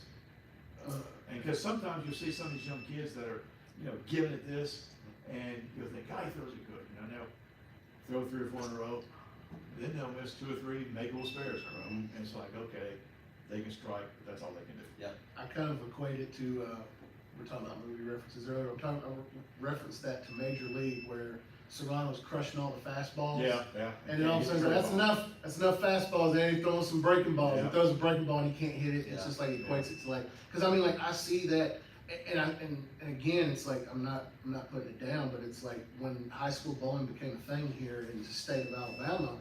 And because sometimes you'll see some of these young kids that are, you know, giving it this, and you'll think, God, he throws it good. You know, they'll throw 3 or 4 in a row, then they'll miss 2 or 3 makeable spares in a row. And it's like, okay, they can strike, but that's all they can do. Yeah. I kind of equate it to, we're talking about movie references earlier, I referenced that to Major League where Serrano's crushing all the fastballs. Yeah. And then all of a sudden, that's enough fastballs, then he's throwing some breaking balls, Yeah. he throws a breaking ball and he can't hit it, it's Yeah. just like, it equates it to like, cause I mean, like, I see that, and again, it's like, I'm not putting it down, but it's like, when high school bowling became a thing here in the state of Alabama,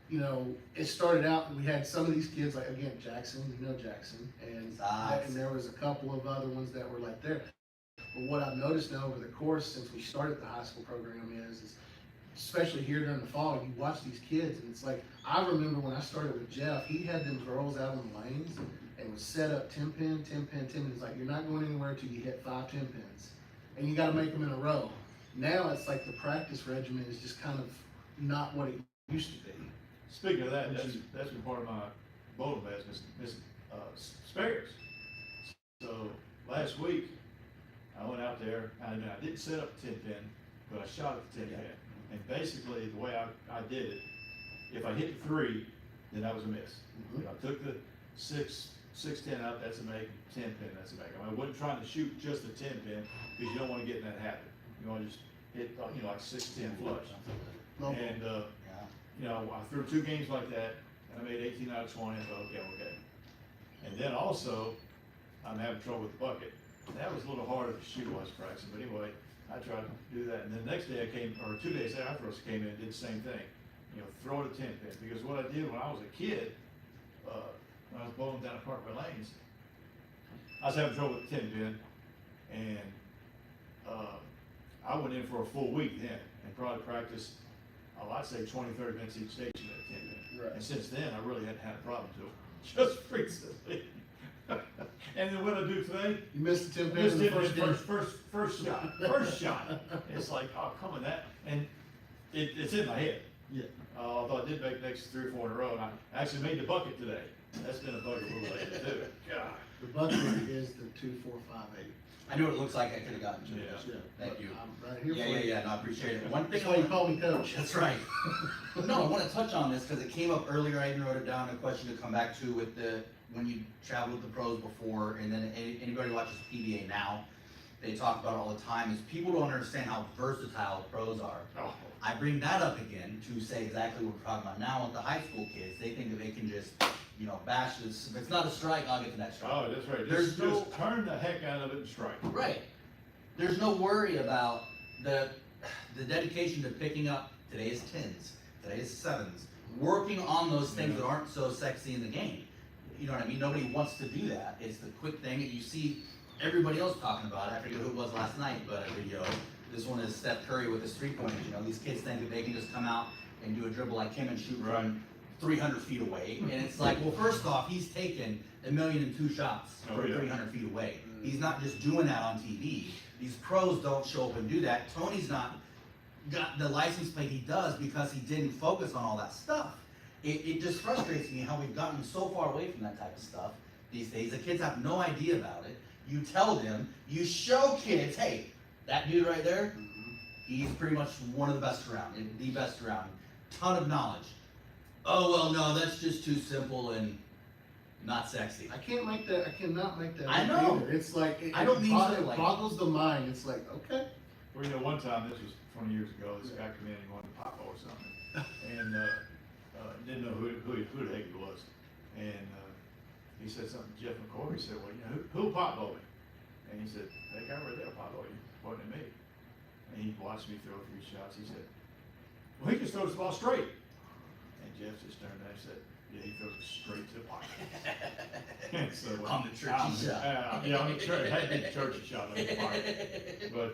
you know, it started out, we had some of these kids, like, again, Jackson, you know Jackson, and there was a couple of other ones that were like there. But what I've noticed now over the course, since we started the high school program is especially here during the fall, you watch these kids, and it's like, I remember when I started with Jeff, he had them girls out on the lanes, and was set up 10 pin, 10 pin, 10 pin. It's like, you're not going anywhere till you hit 5 10 pins. And you gotta make them in a row. Now it's like the practice regimen is just kind of not what it used to be. Speaking of that, that's been part of my bowling business, spares. So last week, I went out there, and I didn't set up the 10-pin, but I shot at the 10-pin. And basically, the way I did it, if I hit the 3, then that was a miss. If I took the 6-10 out, that's a make, 10-pin, that's a make. I wasn't trying to shoot just the 10-pin, because you don't wanna get in that habit. You wanna just hit, like 6-10 flush. And, I threw 2 games like that, and I made 18 out of 20, I thought, okay. And then also, I'm having trouble with the bucket. That was a little harder to shoot while I was practicing, but anyway, I tried to do that. And then the next day I came, or 2 days after I came in and did the same thing. Throw it a 10-pin, because what I did when I was a kid, when I was bowling down at Parkway Lanes, I was having trouble with the 10-pin, and I went in for a full week then, and probably practiced, I'd say 20-30 minutes each station at a 10-pin. Right. And since then, I really hadn't had a problem to it. Just recently. And then what I do today, You missed the 10 pin just in the did first game. first shot. It's like, oh, come on, that, and it's in my head. Yeah. Although I did make next 3 or 4 in a row, and I actually made the bucket today. That's been a bugaboo lately too. God. The bucket is the 2-4-5-8. I know what it looks like, I could've gotten to it. Yeah. Thank you. I'm right here for you. No, I appreciate it. One thing That's I why you wanna- call me coach. That's right. No, I wanna touch on this, cause it came up earlier, I even wrote it down, a question to come back to with when you traveled with the pros before, and then anybody who watches PBA now, they talk about it all the time, is people don't understand how versatile pros are. Oh. I bring that up again to say exactly what we're talking about now with the high school kids. They think that they can just, bash this. If it's not a strike, I'll get the next strike. Oh, that's right. There's Just turn the heck out of it and strike. Right. There's no worry about the dedication to picking up today's 10s, today's 7s, working on those things that aren't so sexy in the game. You know what I mean? Nobody wants to do that. It's the quick thing that you see everybody else talking about. I forget who it was last night, but a video. This one is Steph Curry with his 3-pointers. These kids think that they can just come out and do a dribble like him and shoot from 300 feet away. And it's like, well, first off, he's taken 1,000,002 shots from 300 feet away. He's not just doing that on TV. These pros don't show up and do that. Tony's not got the license plate he does because he didn't focus on all that stuff. It just frustrates me how we've gotten so far away from that type of stuff these days. The kids have no idea about it. You tell them, you show kids, hey, that dude right there, he's pretty much one of the best around, the best around. Ton of knowledge. Oh, well, no, that's just too simple and not sexy. I cannot make that I up know. either. It's like, I don't mean to, it like- boggles the mind. It's like, okay. Well, one time, this was 20 years ago, this guy came in and wanted to pop or something. And, didn't know who the heck he was. And, he said something to Jeff McCoy. He said, well, who'll pop bowl me? And he said, that guy right there pop bowl you, pointing at me. And he watched me throw 3 shots. He said, well, he just throws the ball straight. And Jeff just turned and said, yeah, he throws it straight to the pocket. And so, On the Churchey shot. Yeah, on the Churchey. Had to be the Churchey shot on the pocket. But,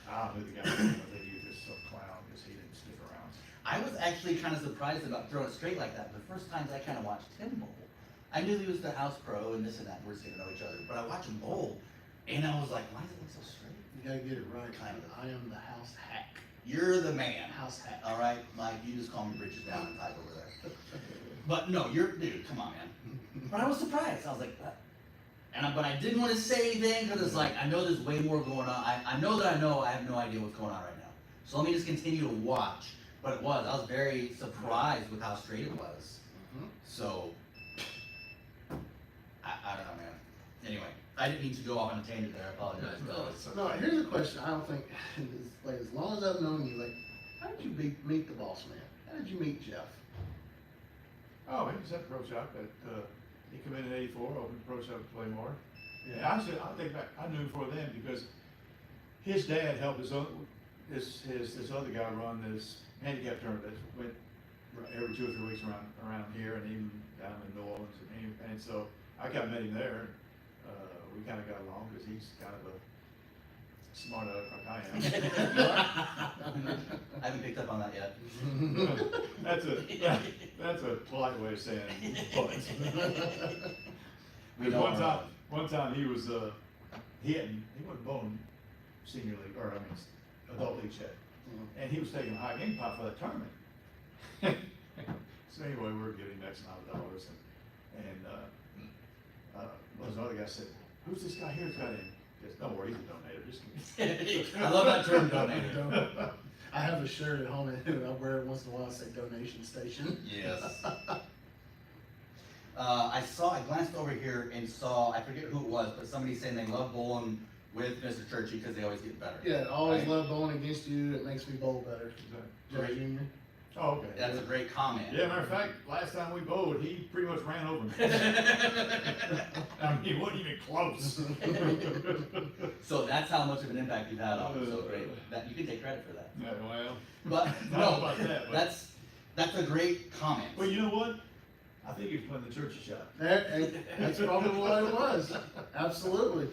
I don't know who the guy was. I think he was just some clown because he didn't stick around. I was actually kind of surprised about throwing it straight like that. The first times I kind of watched him bowl, I knew he was the house pro and this and that, we're just gonna know each other. But I watched him bowl, and I was like, why does it look so straight? You gotta get it right. Kind of. I am the house hack. You're the man. House hack. All right, Mike, you just call me Bridges down and type over there. But no, dude, come on, man. But I was surprised. I was like, what? But I didn't want to say anything because it's like, I know there's way more going on. I know that I know I have no idea what's going on right now. So let me just continue to watch. But I was very surprised with how straight it was. So, I don't know, man. Anyway, I didn't mean to go off on a tangent there. I apologize, fellas. No, here's a question. I don't think, like, as long as I've known you, like, how did you meet the boss man? How did you meet Jeff? Oh, he was at the pro shop he came in 84, opened the pro shop to play more. Yeah. Yeah, I think back, I knew him before then because his dad helped this other guy run this handicap tournament that went every 2 or 3 weeks around here and even down in New Orleans. And so I kind of met him there. We kind of got along because he's kind of a smart like I am. I haven't picked up on that yet. That's a polite way of saying but. We know One time he was he wasn't bowling senior league or adult league yet, and he was taking a high game pot for that tournament. So anyway, we were giving X amount of dollars, and those other guys said, "Who's this guy here who's got in Just don't worry, he's a donator, just kidding. I love that term, donator. I have a shirt at home and I wear it once in a while, I say donation station. Yes. I glanced over here and saw, I forget who it was, but somebody saying they love bowling with Mr. Churchey because they always get better. Yeah, I always Right? love bowling against you, it makes me bowl better. Joe Great. Junior. Oh, okay. That's a great comment. Yeah, matter of fact, last time we bowled, he pretty much ran over me. I mean, he wasn't even close. So that's how much of an impact you've had on him, so great, that, you can take credit for that. Yeah, well, But, I don't know no, about that, but. that's a great comment. Well, you know what? I think he was playing the Churchey shot. That's probably what it was, absolutely.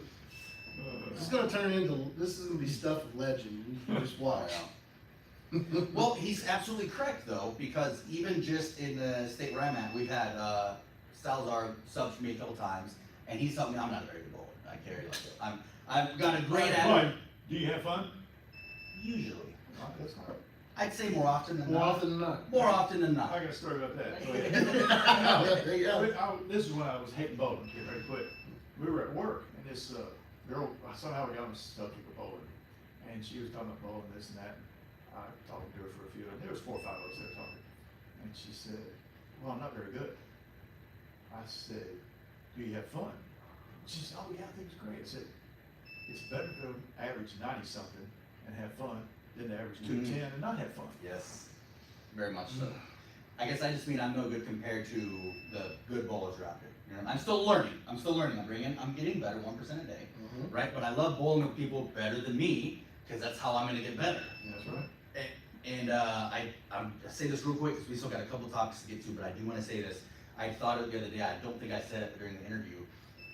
This is gonna turn into, this is gonna be stuff of legend, you just watch. Well, he's absolutely correct though, because even just in the state where I'm at, we've had, Salazar subs for me a couple times, and he's something, I'm not a very good bowler, I carry like it. I've got a great But, attitude, do you have fun? usually. Oh, that's not. I'd say more often than More not. often than not. More often than I not. got a story about that. There you go. This is when I was hating bowling, get ready to quit. We were at work, and this, girl, somehow we got on the subject of bowling, and she was talking about bowling, this and that. I talked to her for a few, and there was 4 or 5 of us there talking, and she said, well, I'm not very good. I said, do you have fun? She said, oh yeah, I think it's great. I said, it's better to average 90-something and have fun than to average 210 and not have fun. Yes, very much so. I guess I just mean I'm no good compared to the good bowlers out there. You know, I'm still learning. I'm getting better 1% a day, right? But I love bowling with people better than me because that's how I'm gonna get better. That's right. And I say this real quick because we still got a couple topics to get to, but I do want to say this. I thought of it the other day. I don't think I said it during the interview,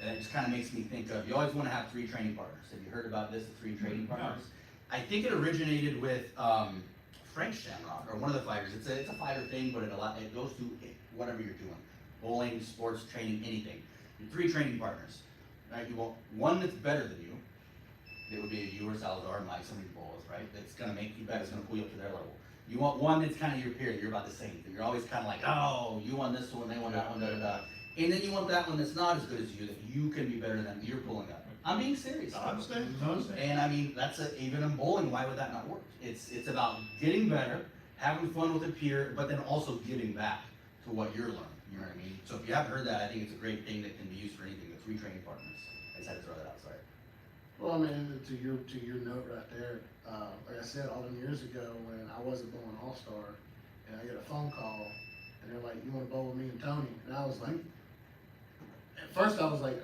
and it just kind of makes me think of. You always want to have 3 training partners. Have you heard about this? The 3 training partners. I think it originated with Frank Shamrock or one of the fighters. It's a fighter thing, but it goes to whatever you're doing, bowling, sports, training, anything. Your 3 training partners. Right? You want one that's better than you. It would be you or Salazar and Mike, somebody bowls, right? That's gonna make you better, it's gonna pull you up to their level. You want one that's kind of your peer, you're about the same. You're always kind of like, oh, you won this one, they won that one, da da da. And then you want that one that's not as good as you, that you can be better than you're pulling up. I'm being serious. I understand, I understand. And I mean, even in bowling, why would that not work? It's about getting better, having fun with a peer, but then also giving back to what you're learning. You know what I mean? So if you haven't heard that, I think it's a great thing that can be used for anything. The 3 training partners. I just had to throw that out. Sorry. Well, I mean, to your note right there, like I said, all them years ago when I wasn't bowling All-Star, and I get a phone call, and they're like, you wanna bowl with me and Tony? And I was like, at first I was like,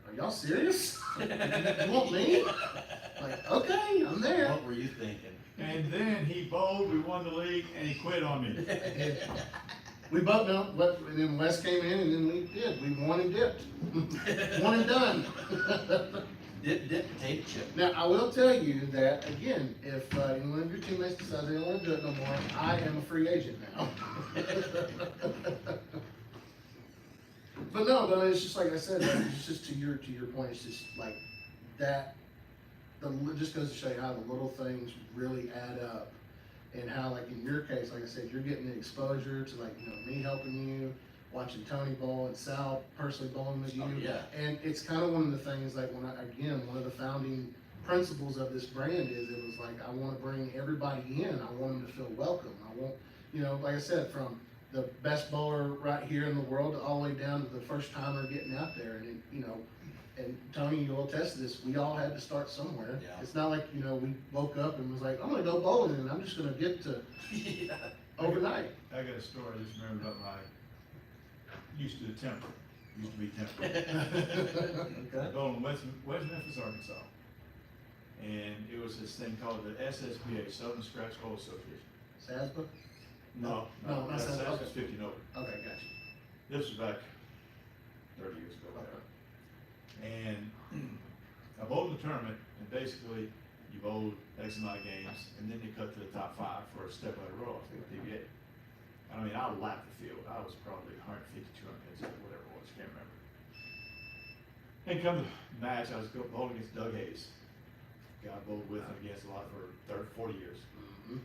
are y'all serious? You want me? Like, okay, I'm there. What were you thinking? And then he bowled, we won the league, and he quit on me. We both know, but and then Wes came in and then we did. We won and dipped. One and done. Dip, tape, chip. Now, I will tell you that, again, if one of your teammates decides they don't want to do it no more, I am a free agent now. But no, but it's just like I said, like, it's just to your point, it's just like that, it just goes to show you how the little things really add up. And how, like in your case, like I said, you're getting the exposure to, like, you know, me helping you, watching Tony bowl and Sal personally bowling with you. Oh, yeah. And it's kind of one of the things, like one of the founding principles of this brand is it was like, I want to bring everybody in. I want them to feel welcome. I want, you know, like I said, from the best bowler right here in the world all the way down to the first timer getting out there. And, you know, and Tony, you'll attest to this, we all had to start somewhere. Yeah. It's not like, you know, we woke up and was like, I'm gonna go bowling and I'm just gonna get to Yeah. overnight. I got a story I just remembered about used to be Temple. I bowled in West Memphis, Arkansas. And it was this thing called the SSBA, Southern Scratch Bowl Association. Sasba? No, not that's Sasba. was 50 and over. Okay, gotcha. This was back 30 years ago, whatever. And I bowled in the tournament, and basically, you bowled X amount of games, and then you cut to the top 5 for a step ladder roll off the PBA. I mean, I lapped the field. I was probably 150, 200 hits, whatever it was, can't remember. And come the match, I was bowling against Doug Hayes. Guy I bowled with and against a lot for 30, 40 years. Mm-hmm.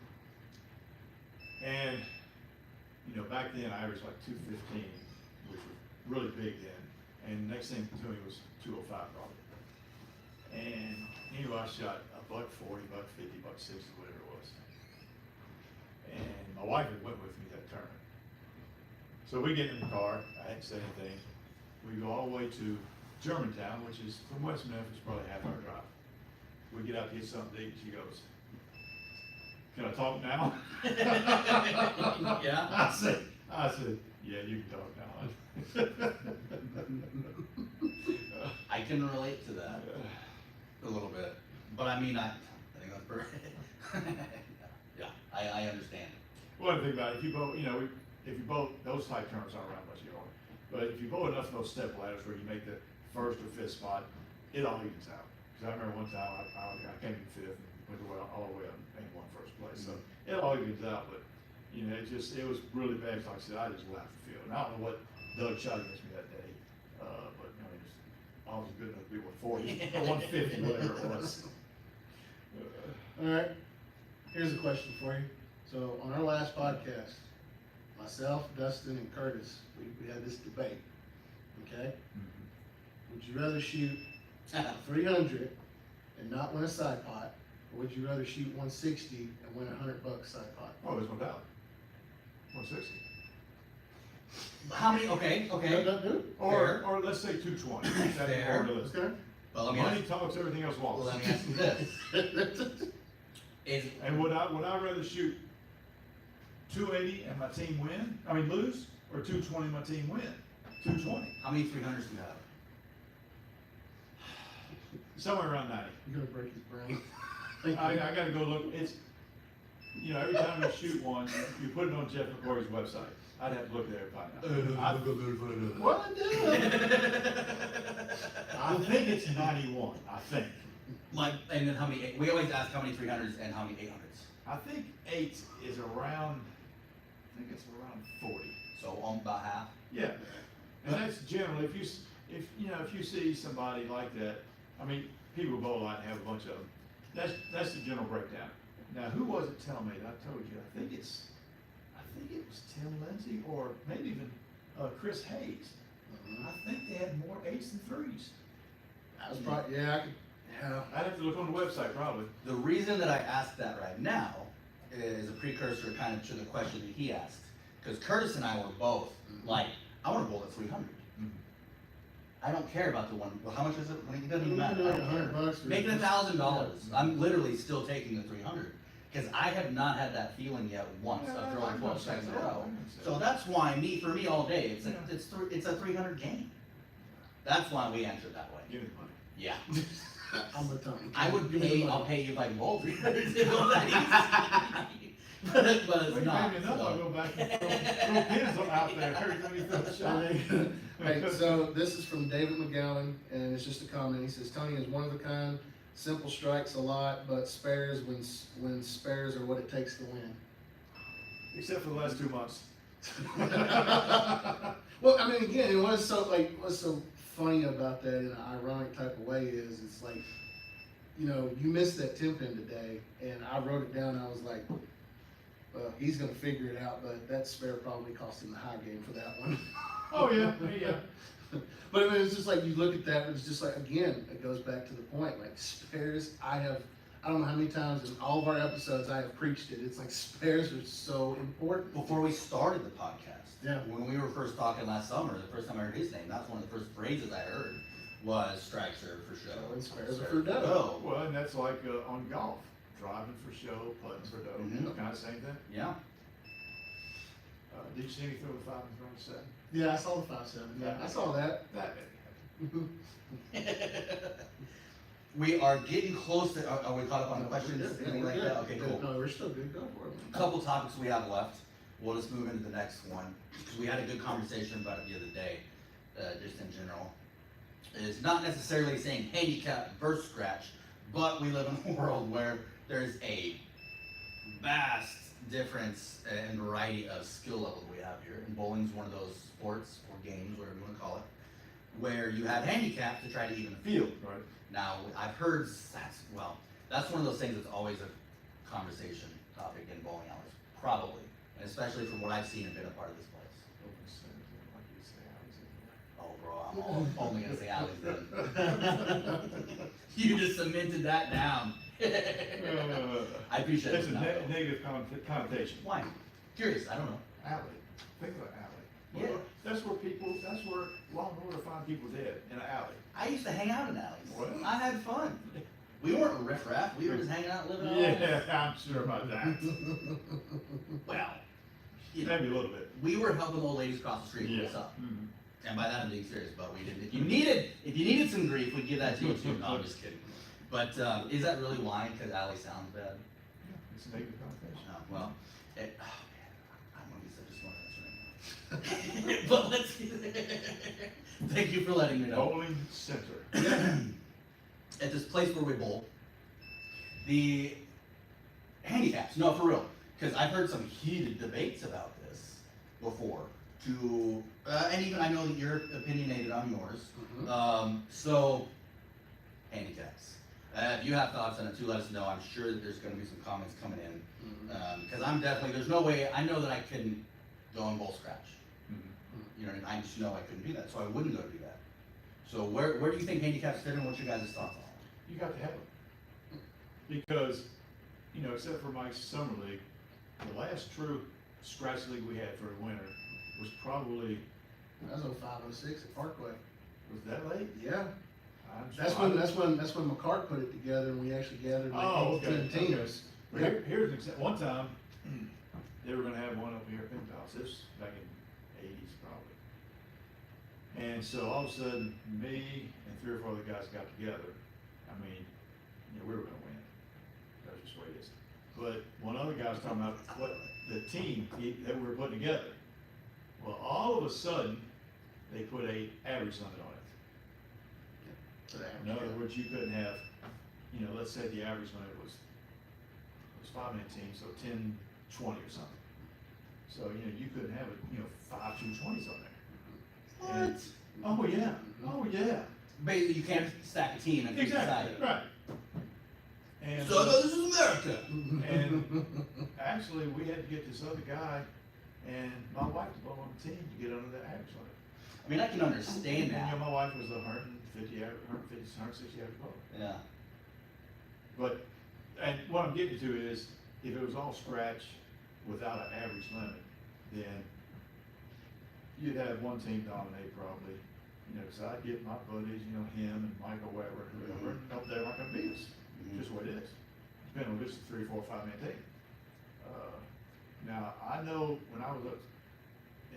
And, you know, back then I averaged like 215, which was really big then. And next thing to me was 205 probably. And anyway, I shot $140, $150, $160, whatever it was. And my wife had went with me that tournament. So we get in the car, I hadn't said anything. We go all the way to Germantown, which is from West Memphis, probably a half-hour drive. We get out to get something to eat, she goes, "Can I talk now?" Yeah. I said, "Yeah, you can talk now." I can relate to that a little bit, but I mean, I think that's perfect. Yeah, I understand. One thing about it, if you bowl, if you bowl, those type tournaments aren't around much anymore. But if you bowl enough of those step ladders where you make the first or fifth spot, it all evens out. Because I remember one time I came in fifth and went all the way up and won first place. So it all evens out, but it was really bad. Like I said, I just left the field. And I don't know what Doug shot against me that day, but I was good enough to be 140 or 150, whatever it was. All right, here's a question for you. So on our last podcast, myself, Dustin, and Curtis, we had this debate, okay? Would you rather shoot 300 and not win a side pot, or would you rather shoot 160 and win $100 side pot? Oh, there's no doubt. 160. How many? Okay. Or let's say 220. That's Fair. more realistic. Okay. Well, let me Money ask, talks, everything else well, walks. let me ask you this: Is And would I rather shoot 280 and my team win? I mean lose, or 220 and my team win? 220. how many 300s do you have? Somewhere around 90. You're gonna break his brain. I gotta go look. It's every time you shoot one, you put it on Jeff McCory's website. I'd have to look there and find out. What? I think it's 91. I think. And then how many? We always ask how many 300s and how many 800s. I think 8 is around. I think it's around 40. So about half. Yeah, and that's generally if you see somebody like that. I mean, people bowl a lot and have a bunch of them. That's the general breakdown. Now, who was it telling me? I told you. I think it was Tim Lindsay or maybe even Chris Hayes. I think they had more 8s than 3s. That was probably, yeah. I'd have to look on the website probably. The reason that I asked that right now is a precursor kind of to the question that he asked. Because Curtis and I were both like, I want to bowl at 300. I don't care about the one. Well, how much is it? It doesn't even matter. I don't care. $100. Make it $1,000. I'm literally still taking the 300 because I have not had that feeling yet once of throwing 12 strikes in a row. So that's why for me all day it's a 300 game. That's why we answer that way. Give me the money. Yeah. I'm the tongue. I would pay. I'll pay you if I can bowl 300. But it's Well, not. maybe enough. I'll So. go back and throw pins out there every time you throw a shot. Hey, so this is from David McGowan, and it's just a comment. He says, Tony is one of a kind, simple strikes a lot, but spares when spares are what it takes to win. Except for the last 2 months. Well, I mean, again, what's so funny about that in an ironic type of way is it's like, you missed that 10 pin today, and I wrote it down. I was like, well, he's gonna figure it out, but that spare probably cost him the high game for that one. Oh yeah, yeah. But I mean, it's just like you look at that, and it's just like, again, it goes back to the point, like spares. I don't know how many times in all of our episodes I have preached it. It's like spares are so important. Before we started the podcast, Yeah. when we were first talking last summer, the first time I heard his name, that's one of the first phrases I heard was strike serve for show. And spares are for dough. Well, and that's like on golf, driving for show, putting for dough. Mhm. Kind of same thing. Yeah. Did you see me throw the 5 and throw the 7? Yeah, I saw the 5-7. Yeah, I saw that. That made me happy. We are getting close to. Are we caught up on the questions? Yeah, Anything we're like good. that? Okay, cool. No, we're still good. Go for it. A couple topics we have left. We'll just move into the next one because we had a good conversation about it the other day, just in general. It's not necessarily saying handicap versus scratch, but we live in a world where there's a vast difference and variety of skill levels we have here. And bowling's one of those sports or games, whatever you want to call it, where you have handicaps to try to even the field. Right. Now, I've heard that's one of those things that's always a conversation topic in bowling hours, probably, and especially from what I've seen and been a part of this place. Open 7, like you say, I was in there. Oh, bro, I'm only gonna say alleys then. You just cemented that down. I appreciate It's it. a negative connotation. Why? Curious, I don't know. Alley, think of an alley. Yeah. Well, that's where law and order find people dead, in an alley. I used to hang out in alleys. Well. I had fun. We weren't riffraff, we were just hanging out, living our lives. Yeah, I'm sure about that. Well, you know, Maybe a little bit. we were helping old ladies cross the street, Yeah. what's up? Mhm. And by that I'm being serious, but we didn't. If you needed some grief, we'd give that to you too. No, I'm just kidding. But, is that really why? Cause alley sounds bad? Yeah, it's a negative connotation. No, well, oh man, I'm gonna be such a smart ass right now. But let's, thank you for letting me know. Bowling center. At this place where we bowl, the handicaps, no, for real, because I've heard some heated debates about this before, and even I know that you're opinionated on yours. So, handicaps. If you have thoughts on it too, let us know. I'm sure that there's gonna be some comments coming in. Cause I'm definitely, there's no way, I know that I couldn't go and bowl scratch. You know what I mean? I just know I couldn't do that, so I wouldn't go do that. So where do you think handicaps fit in? What's your guys' thoughts on it? You got to have them. Because, you know, except for Mike's summer league, the last true scratch league we had for a winter was probably, That was 05, 06 at Parkway. was that late? Yeah, I'm that's sure- when McCart put it together and we actually gathered Oh, like okay, 18 okay. teams. Well, here's an example. One time, they were gonna have one up here at Pimp House. This was back in '80s probably. And so all of a sudden, me and 3 or 4 other guys got together. I mean, you know, we were gonna win. That's just the way it is. But one other guy was talking about what the team that we were putting together. Well, all of a sudden, they put a average limit on it. In other words, you couldn't have, you know, let's say the average limit was 5-man team, so 10, 20 or something. So, you know, you couldn't have, 5 220s on there. And- oh, yeah, oh, yeah. Basically, you can't stack a team and Exactly, society. right. And, So this is America. and actually, we had to get this other guy and my wife to blow on the team to get under the average limit. I mean, I can understand And, you know, that. my wife was 150, 160 average bowler. Yeah. But, and what I'm getting to is, if it was all scratch without an average limit, then you'd have one team dominate probably. You know, cause I'd get my buddies, you know, him and Michael Weber, whoever, up there not gonna beat us. Just what it is. Depending on if it's a 3, 4, 5-man team. Now, I know when I was up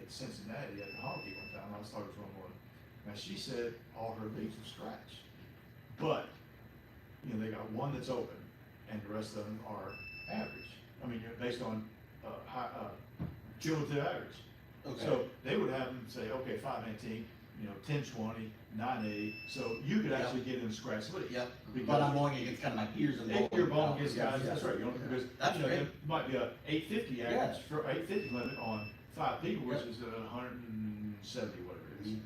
at Cincinnati at the hockey one time, I was talking to someone. Now, she said all her leagues were scratch. But, you know, they got one that's open and the rest of them are average. I mean, based on, cumulative average. Okay. So they would have them say, okay, 5-man team, 10-20, 9-80, so you could actually get in the scratch league. Yep. Because- But I'm going against kind of my peers and If you're bowling against guys, Yeah. that's right, you know, because, That's you know, great. it might be a 850 average, Yeah. for 850 limit on 5 people, which Yep. is 170, whatever it is.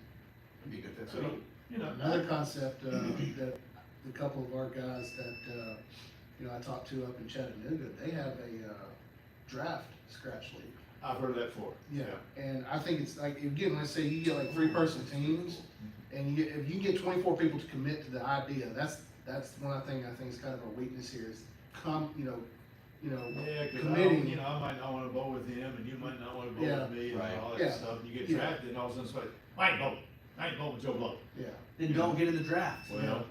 It'd be a good fit for So, me. you know, Another concept, that a couple of our guys that, I talked to up in Chattanooga, they have a, draft scratch league. I've heard of that before. Yeah, and I think it's like, again, let's say you get like 3-person teams, and if you can get 24 people to commit to the idea, that's one thing I think is kind of a weakness here is Yeah, cause committing. I might not wanna bowl with him, and you might not wanna bowl Yeah. with me, and Right. all Yeah. that stuff, and you get Yeah. drafted, and all of a sudden it's like, I ain't bowling with Joe Blow. Yeah. Then don't get in the draft. Well,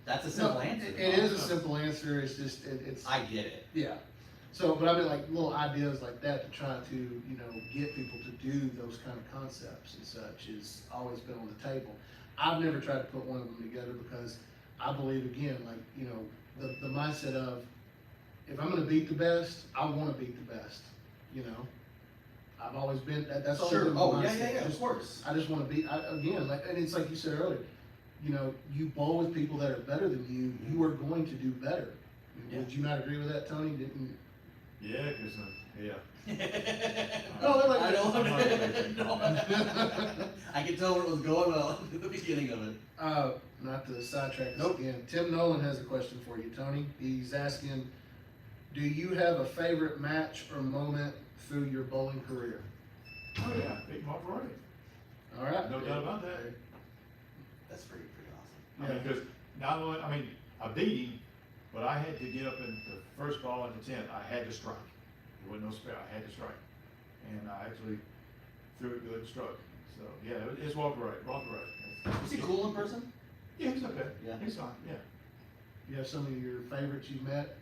That's a simple No, answer. it is a simple answer, it's just, it's. I get it. Yeah, so, but I mean, like, little ideas like that to try to, get people to do those kind of concepts and such has always been on the table. I've never tried to put one of them together because I believe, again, like, the mindset of, if I'm gonna beat the best, I wanna beat the best, I've always been, that's always Sure. been my Oh, mindset. yeah, of course. I just wanna be, again, like, and it's like you said earlier, you bowl with people that are better than you, you are going to do better. Yeah. Would you not agree with that, Tony? Didn't? yeah, cause, yeah. No, they're like- I know. No. I can tell where it was going well at the beginning of it. Not to sidetrack us Nope. again. Tim Nolan has a question for you, Tony. He's asking, do you have a favorite match or moment through your bowling career? Oh, yeah, big Mark Roy. All right. No doubt about that. that's pretty awesome. I mean, because not only, I mean, I beat him, but I had to get up in the first ball in the 10th, I had to strike. There wasn't no spare, I had to strike. And I actually threw it good and struck. So, yeah, it's walk right. Is he cool in person? Yeah, he's okay. Yeah. He's fine, yeah. You have some of your favorites you met,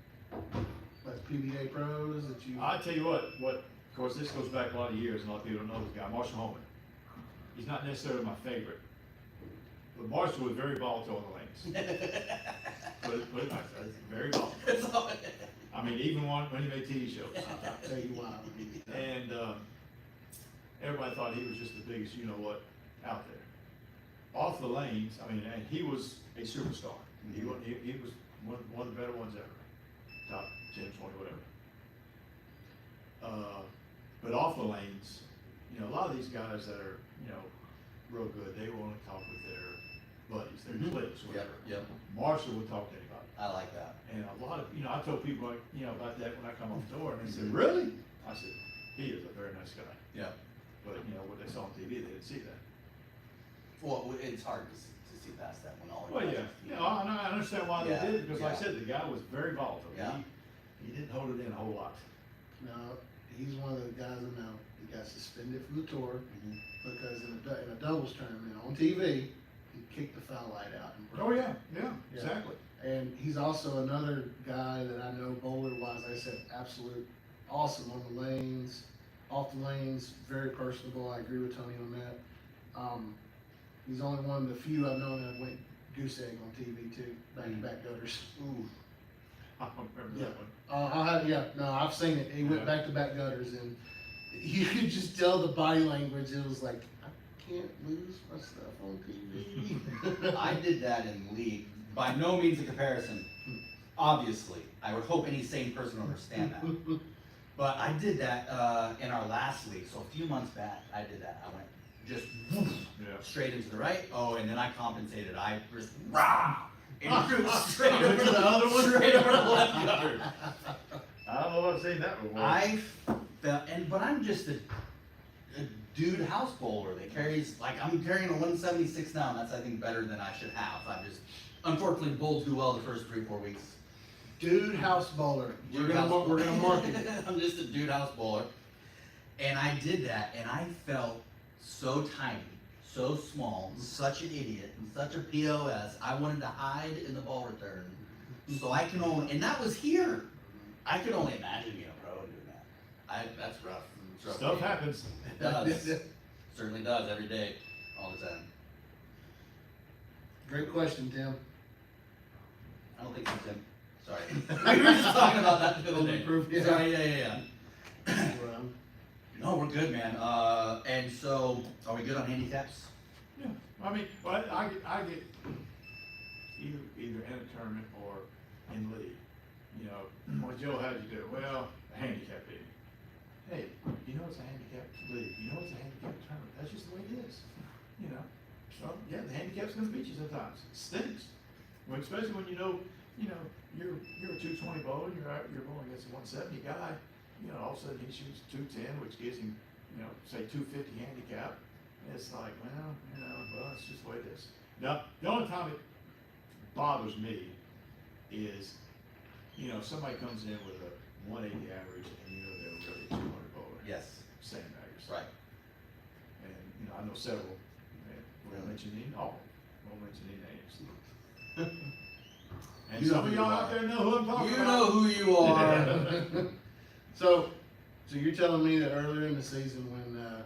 like PBA pros that you. I tell you what, of course, this goes back a lot of years, and a lot of people don't know this guy, Marshall Holman. He's not necessarily my favorite, but Marshall was very volatile in the lanes. Put it nice, very volatile. I mean, even when he made TV shows. I'll tell you why. And everybody thought he was just the biggest you-know-what out there. Off the lanes, I mean, and he was a superstar. He was one of the better ones ever. Top 10, 20, whatever. But off the lanes, you know, a lot of these guys that are, you know, real good, they want to talk with their buddies, their cliques, whatever. Yep. Marshall would talk to anybody. I like that. And a lot of, you know, I told people, like, you know, about that when I come off tour, and they said, really? I said, he is a very nice guy. Yeah. But, you know, what they saw on TV, they didn't see that. Well, it's hard to see past that when all. Well, yeah, I understand why Yeah, they did, because like I yeah. said, the guy was very volatile. Yeah. He didn't hold it in a whole lot. No, he's one of the guys I know. He got suspended from the tour Mhm. because in a doubles tournament on TV, he kicked the foul light out. And broke Oh, it. yeah, Yeah. exactly. And he's also another guy that I know bowler-wise, like I said, absolute awesome on the lanes, off the lanes, very personable. I agree with Tony on that. He's only one of the few I've known that went goose egg on TV too, back-to-back gutters. Ooh. I don't remember Yeah. that one. I've seen it. He went Yeah. back-to-back gutters, and you could just tell the body language. It was like, I can't lose my stuff on TV. I did that in league. By no means a comparison. Obviously, I would hope any sane person would understand that. But I did that in our last league. So a few months back, I did that. I went just whoosh, Yeah. straight into the right. Oh, and then I compensated. I just rah, and threw it straight over To the other one? straight over the left gutter. I don't know if I've seen that before. I felt, but I'm just a dude house bowler that carries, like, I'm carrying a 176 now, and that's, I think, better than I should have. I just, unfortunately, bowled too well the first 3-4 weeks. Dude house bowler. Dude house We're gonna market it. I'm just a dude house bowler. And I did that, and I felt so tiny, so small, such an idiot, and such a POS. I wanted to hide in the ball return. So I can only, and that was here. I could only imagine being a pro and doing that. That's rough. It's rough. Stuff happens. It does. Certainly does, every day, all the time. Great question, Tim. I don't think so, Tim. Sorry. We were just talking about that the other day. Proof, yeah. Sorry, yeah. Well, No, we're good, man. And so, are we good on handicaps? Yeah, I mean, well, I get either in a tournament or in league. You know, well, Joe, how'd you do it? Well, a handicap league. Hey, you know it's a handicap league. You know it's a handicap tournament. That's just the way it is. You know, so yeah, the handicap's gonna beat you sometimes. It stinks. Well, especially when you know you're a 220 bowler. You're going against a 170 guy. You know, all of a sudden he shoots 210, which gives him, you know, say 250 handicap. And it's like, well, it's just the way it is. Now, the only time it bothers me is, you know, somebody comes in with a 180 average and you know they're really a 200 bowler. Yes. Sandbaggers. Right. And, you know, I know several, and we're gonna mention any, all, won't mention any names. And You know some of who y'all you out are. there know who I'm talking You about. know who you are. So you're telling me that earlier in the season when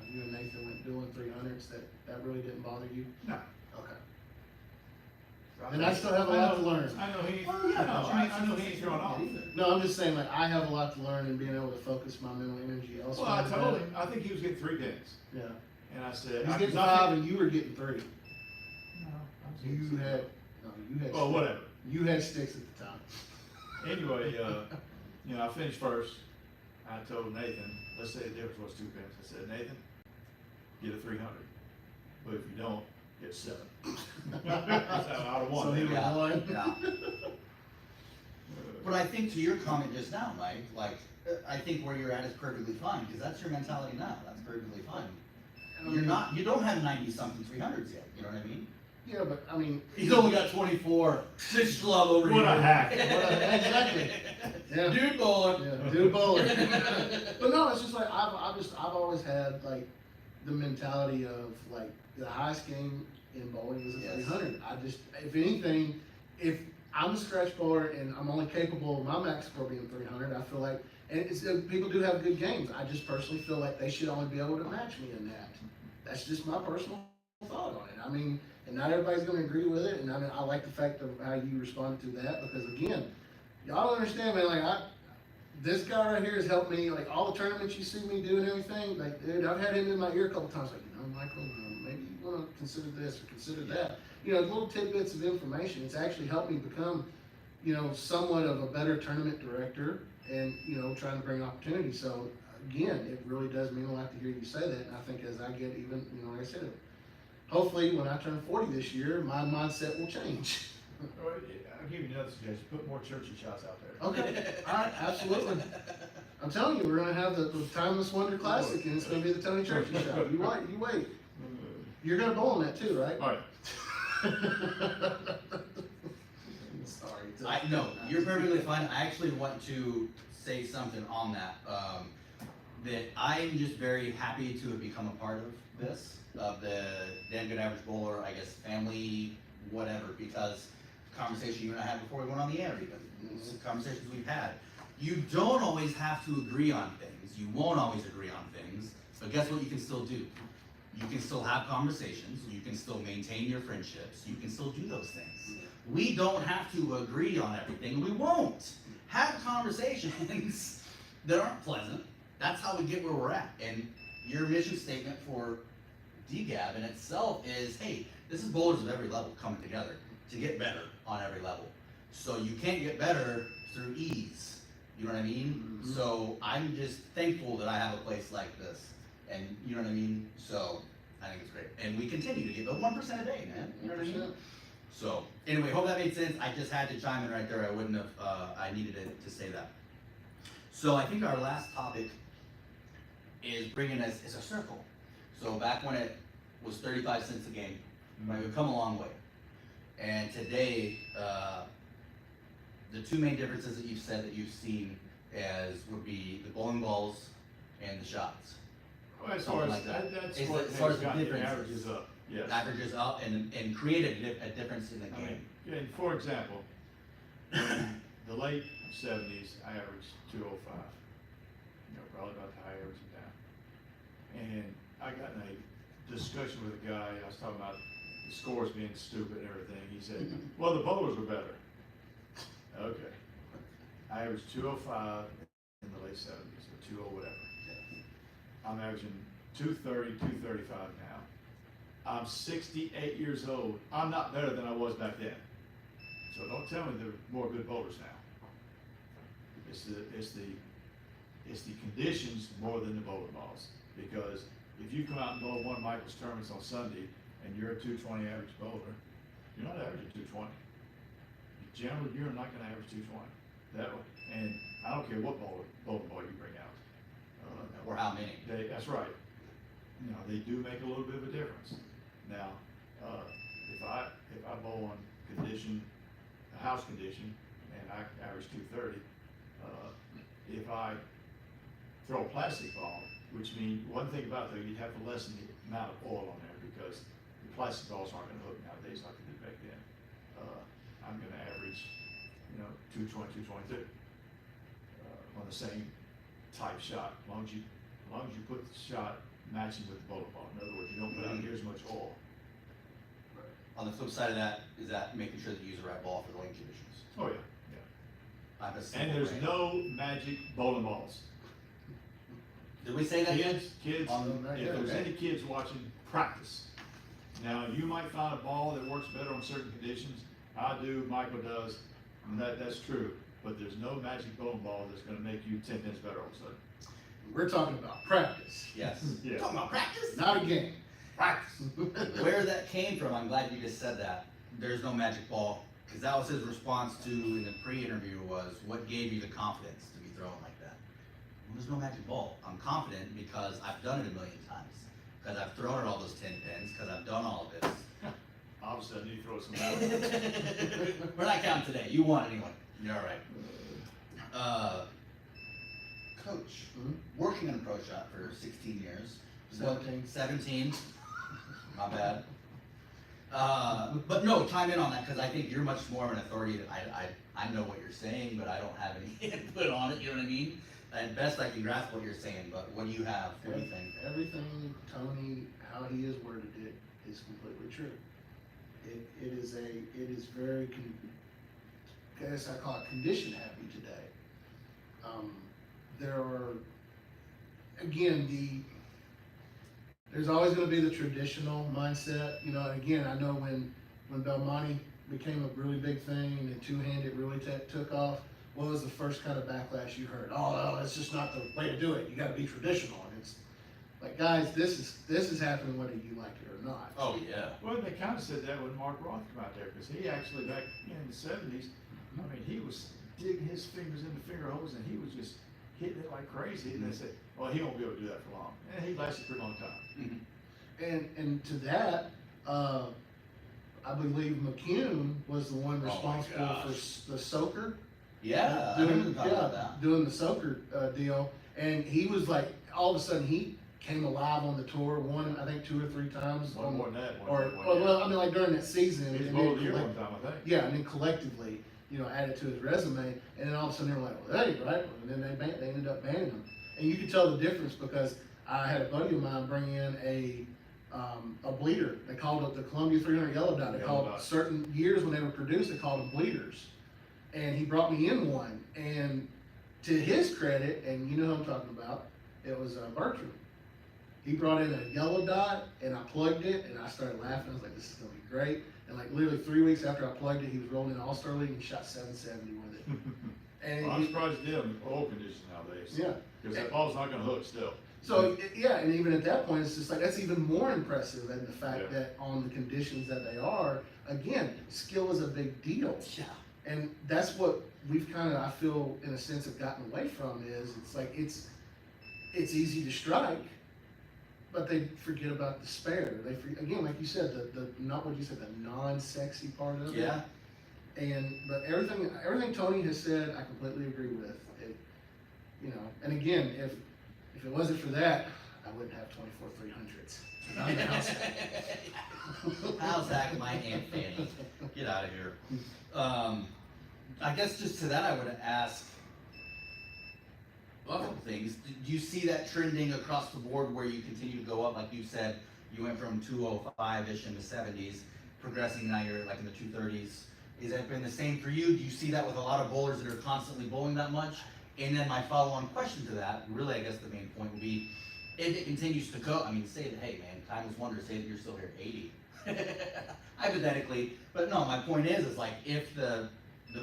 you and Nathan went doing 300s, that really didn't bother you? No. Okay. And I still have a lot to learn. I know he ain't, Oh, yeah, no, I know he ain't throwing off. No, I'm just saying, like, I have a lot to learn in being able to focus my mental energy elsewhere. Well, I told him, I think he was getting 3 pins. Yeah. And I said. He's I- getting 'cause I 5 think- and you were getting 3. No, I was You getting had, no, you had. Well, sticks. whatever. You had sticks at the time. Anyway, you know, I finished first. I told Nathan, let's say the difference was 2 pins. I said, Nathan, get a 300. But if you don't, get 7. That's how I'd have won. So he that. was Yeah, one. yeah. But I think to your comment just now, Mike, like, I think where you're at is perfectly fine, because that's your mentality now. That's perfectly fine. You don't have 90-something 300s yet, you know what I mean? Yeah, but I mean, He's only got 24. Six glove over What here. a hack. Exactly. Yeah. Dude bowler. Yeah, dude bowler. But no, it's just like I've always had like the mentality of like the highest game in bowling is a Yes. 300. If anything, if I'm a stretch bowler and I'm only capable of my max score being 300, I feel like, and people do have good games. I just personally feel like they should only be able to match me in that. That's just my personal thought on it. I mean, and not everybody's going to agree with it. And I mean, I like the fact of how you responded to that because again, y'all don't understand, man. Like this guy right here has helped me. Like all the tournaments you see me do and everything. Like, dude, I've had him in my ear a couple times. Like, Michael, maybe you want to consider this or consider that. Little tidbits of information. It's actually helped me become, somewhat of a better tournament director and, trying to bring opportunity. So again, it really does mean a lot to hear you say that. And I think as I get even, like I said, hopefully when I turn 40 this year, my mindset will change. I'll give you another suggestion, put more Churchey shots out there. Okay, all right, absolutely. I'm telling you, we're gonna have the Timeless Wonder Classic, and it's gonna be the Tony Churchey show. You wait. You're gonna bowl on that too, right? All right. Sorry. No, you're perfectly fine. I actually want to say something on that. That I'm just very happy to have become a part of this, of the Damn Good Average Bowler, I guess, family, whatever, because conversation you and I had before we went on the air even, some conversations we've had. You don't always have to agree on things. You won't always agree on things, but guess what you can still do? You can still have conversations, you can still maintain your friendships, you can still do those things. We don't have to agree on everything, we won't. Have conversations that aren't pleasant. That's how we get where we're at. And your mission statement for DGAB in itself is, hey, this is bowlers of every level coming together to get better on every level. So you can't get better through ease. You know what I mean? Mm-hmm. So I'm just thankful that I have a place like this. And you know what I mean? So I think it's great. And we continue to get the 1% a day, man. You know what I mean? So anyway, hope that made sense. I just had to chime in right there. I wouldn't have, I needed it to say that. So I think our last topic is bringing us, it's a circle. So back when it was 35 cents a game, right, we've come a long way. And today, the two main differences that you've said that you've seen would be the bowling balls and the shots. Well, as Something far as, like that. that's As what far has as the gotten the differences. averages up, yes. Averages up and create a difference in the I game. mean, and for example, the late 70s, I averaged 205. Probably about the high average down. And I got in a discussion with a guy, I was talking about the scores being stupid and everything. He said, well, the bowlers were better. Okay. I averaged 205 in the late 70s, or 20 whatever. I'm averaging 230, 235 now. I'm 68 years old. I'm not better than I was back then. So don't tell me there are more good bowlers now. It's the conditions more than the bowling balls. Because if you come out and bowl one of Michael's tournaments on Sunday and you're a 220 average bowler, you're not averaging 220. Generally, you're not going to average 220 that way. And I don't care what bowling ball you bring out. Or how many. That's right. They do make a little bit of a difference. Now, if I bowl on condition, a house condition, and I average 230, if I throw a plastic ball, which means one thing about that, you'd have to lessen the amount of oil on there because the plastic balls aren't going to hook nowadays like they did back then. I'm going to average, 220, 222 on the same type shot, as long as you put the shot matching with the bowling ball. In other words, you don't put out near as much oil. On the flip side of that, is that making sure that you use the right ball for the lane conditions. Oh, yeah. I have a And simple there's brain. no magic bowling balls. Did we say that yet? Kids, if there's any kids watching, practice. Now, you might find a ball that works better on certain conditions. I do, Michael does, and that's true. But there's no magic bowling ball that's gonna make you 10 pins better all of a sudden. We're talking about practice, Yes. Yeah. Talking about practice? not a game. Practice. Where that came from, I'm glad you just said that. There's no magic ball, because that was his response to in the pre-interview was, what gave you the confidence to be throwing like that? Well, there's no magic ball. I'm confident because I've done it a million times. Because I've thrown at all those 10 pins, because I've done all of this. of a sudden you throw some more. We're not counting today. You won anyway. You're all right. Coach, Mhm. working in a pro shop for 16 years. 17. 17. My bad. But no, chime in on that, because I think you're much more of an authority. I know what you're saying, but I don't have any input on it, you know what I mean? At best I can grasp what you're saying, but what do you have? What do you think? Everything Tony, how he is worded it, is completely true. It is very, I guess I call it condition happy today. There are, again, there's always gonna be the traditional mindset, you know, and again, I know when Belmonte became a really big thing and two-handed really took off, what was the first kind of backlash you heard? Oh, well, that's just not the way to do it, you gotta be traditional, and it's like, guys, this is happening whether you like it or not. Oh, yeah. Well, they kind of said that when Mark Roth came out there, because he actually, back in the 70s, I mean, he was digging his fingers into finger holes and he was just hitting it like crazy. And they said, well, he won't be able to do that for long. And he lasted for a long time. And to that, I believe McCune was the one Oh my responsible gosh. for the soaker. Yeah, I doing, remember talking about that. doing the soaker deal, and he was like, all of a sudden he came alive on the tour, won I think 2 or 3 times. One more than that. Well, I mean, like during that season. He's and bowled then the year collect- one time, I think. Yeah, and then collectively, you know, added to his resume, and then all of a sudden they were like, well, hey, right, and then they ended up banning him, and you could tell the difference because I had a buddy of mine bring in a bleeder. They called it the Columbia 300 Yellow Dot. They Yellow called Dot. certain years when they were produced, they called them bleeders, and he brought me in one, and to his credit, and you know who I'm talking about, it was Bertram. He brought in a yellow dot, and I plugged it, and I started laughing. I was like, this is gonna be great. And like literally 3 weeks after I plugged it, he was rolling in All-Star League and shot 770 with it. And Well, I'm surprised he did in oil conditions nowadays. yeah. Because that ball's not gonna hook still. So, yeah, and even at that point, it's just like, that's even more impressive than the fact Yeah. that on the conditions that they are, again, skill is a big deal. Yeah. And that's what we've kind of, I feel, in a sense, have gotten away from is, it's like, it's easy to strike, but they forget about the spare. Again, like you said, not what you said, the non-sexy part of it. Yeah. But everything Tony has said, I completely agree with. It, you know, and again, if it wasn't for that, I wouldn't have 24 300s. I'm the house hack. How's that, my Aunt Fanny? Get out of here. I guess just to that, I would ask a couple things. Do you see that trending across the board where you continue to go up? Like you said, you went from 205-ish in the 70s, progressing now you're like in the 230s. Has that been the same for you? Do you see that with a lot of bowlers that are constantly bowling that much? And then my follow-on question to that, really I guess the main point would be, if it continues to go, I mean, say that, hey man, time is wonder, say that you're still here at 80. Hypothetically, but no, my point is like, if the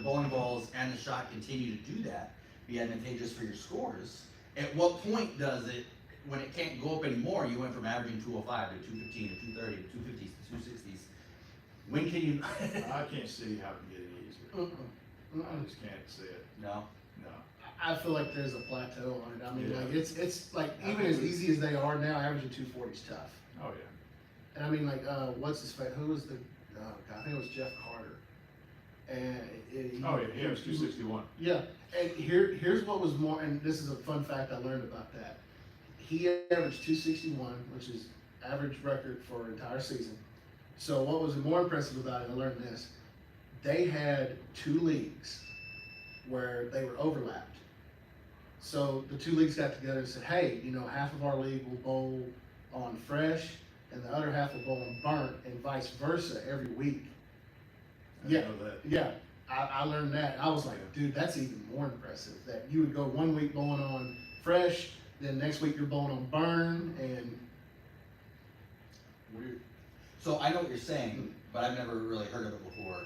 bowling balls and the shot continue to do that, be advantageous for your scores, at what point does it, when it can't go up anymore, you went from averaging 205 to 215 to 230 to 250s to 260s, when can you? I can't see how it can get any easier. I just can't see it. No? No. I feel like there's a plateau on it. I mean, Yeah. like it's like I even think as it's- easy as they are now, averaging 240 is tough. Oh, yeah. And I mean, like, what's his face? Who was the? God, I think it was Jeff Carter. And Oh, yeah, he was 261. Yeah, and here's what was more, and this is a fun fact I learned about that. He averaged 261, which is average record for an entire season. So what was more impressive about it, I learned this, they had 2 leagues where they were overlapped. So the 2 leagues got together and said, hey, you know, half of our league will bowl on fresh, and the other half will bowl on burnt, and vice versa every week. I Yeah. know that. Yeah, I learned that. I was like, dude, that's even more impressive. That you would go 1 week bowling on fresh, then next week you're bowling on burn, and Weird. So I know what you're saying, but I've never really heard of it before.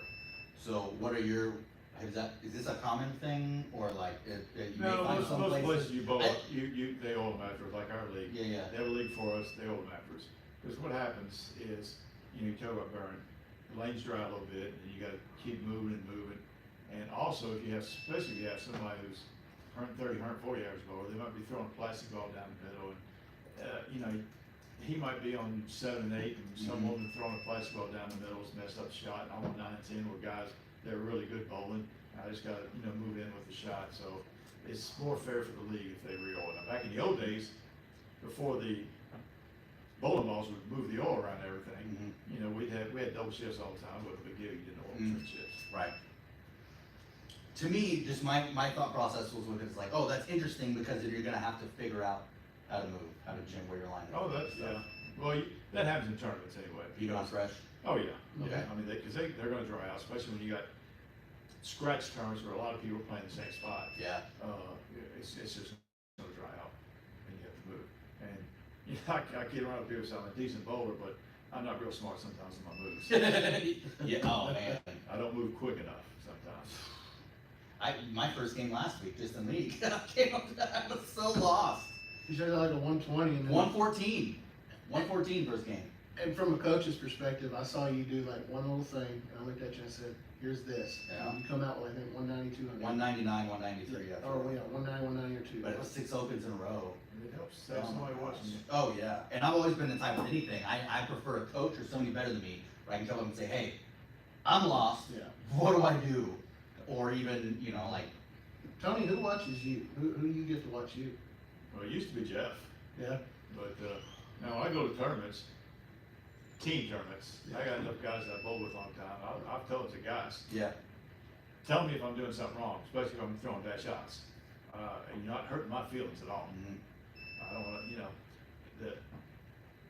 So what are your, is this a common thing, or like, you may No, find most some places places? you bowl, I- they oil them afterwards, like our league. Yeah, yeah. They have a league for us, they oil them afterwards. Because what happens is, you talk about burn, the lanes dry a little bit, and you gotta keep moving and moving. And also, if you have, especially if you have somebody who's 130, 140 hours bowler, they might be throwing a plastic ball down the middle, and, he might be on 7 and 8, and someone throwing a plastic ball down the middle has messed up the shot. And I want 9 and 10 with guys that are really good bowling. I just got to, move in with the shot. So it's more fair for the league if they re-oil it. Now, back in the old days, before the bowling balls would move the oil around everything, we had double shifts all the time. It wasn't a big deal. You didn't oil trim shifts. Right. To me, just my thought process was with it, it's like, oh, that's interesting because you're gonna have to figure out how to move, how to jam where you're lining. Oh, that's, yeah. Well, that happens in tournaments anyway. You go on fresh? Oh, yeah. Okay. I mean, because they're gonna dry out, especially when you got scratch tournaments where a lot of people are playing the same spot. Yeah. It's just gonna dry out and you have to move. And, I kid around with people saying I'm a decent bowler, but I'm not real smart sometimes in my moves. Yeah, oh man. I don't move quick enough sometimes. My first game last week, just in league, I was so lost. You showed like a 120 and then 114. 114 first game. And from a coach's perspective, I saw you do like one little thing, and I looked at you and I said, here's this. Yeah. And you come out with, I think, 190, 200. 199, 193. After. Oh, yeah, 190, 190 or 2. But it was 6 opens in a row. And it helps have somebody watching you. Oh yeah, and I've always been the type with anything. I prefer a coach or somebody better than me, where I can come up and say, hey, I'm lost. Yeah. What do I do? Or even, like. Tony, who watches you? Who you get to watch you? Well, it used to be Jeff, Yeah. but now I go to tournaments, team tournaments. I got enough guys that I bowl with all the time. I've told the guys, Yeah. tell me if I'm doing something wrong, especially if I'm throwing bad shots. And you're not hurting my feelings at all. Mhm. I don't want to,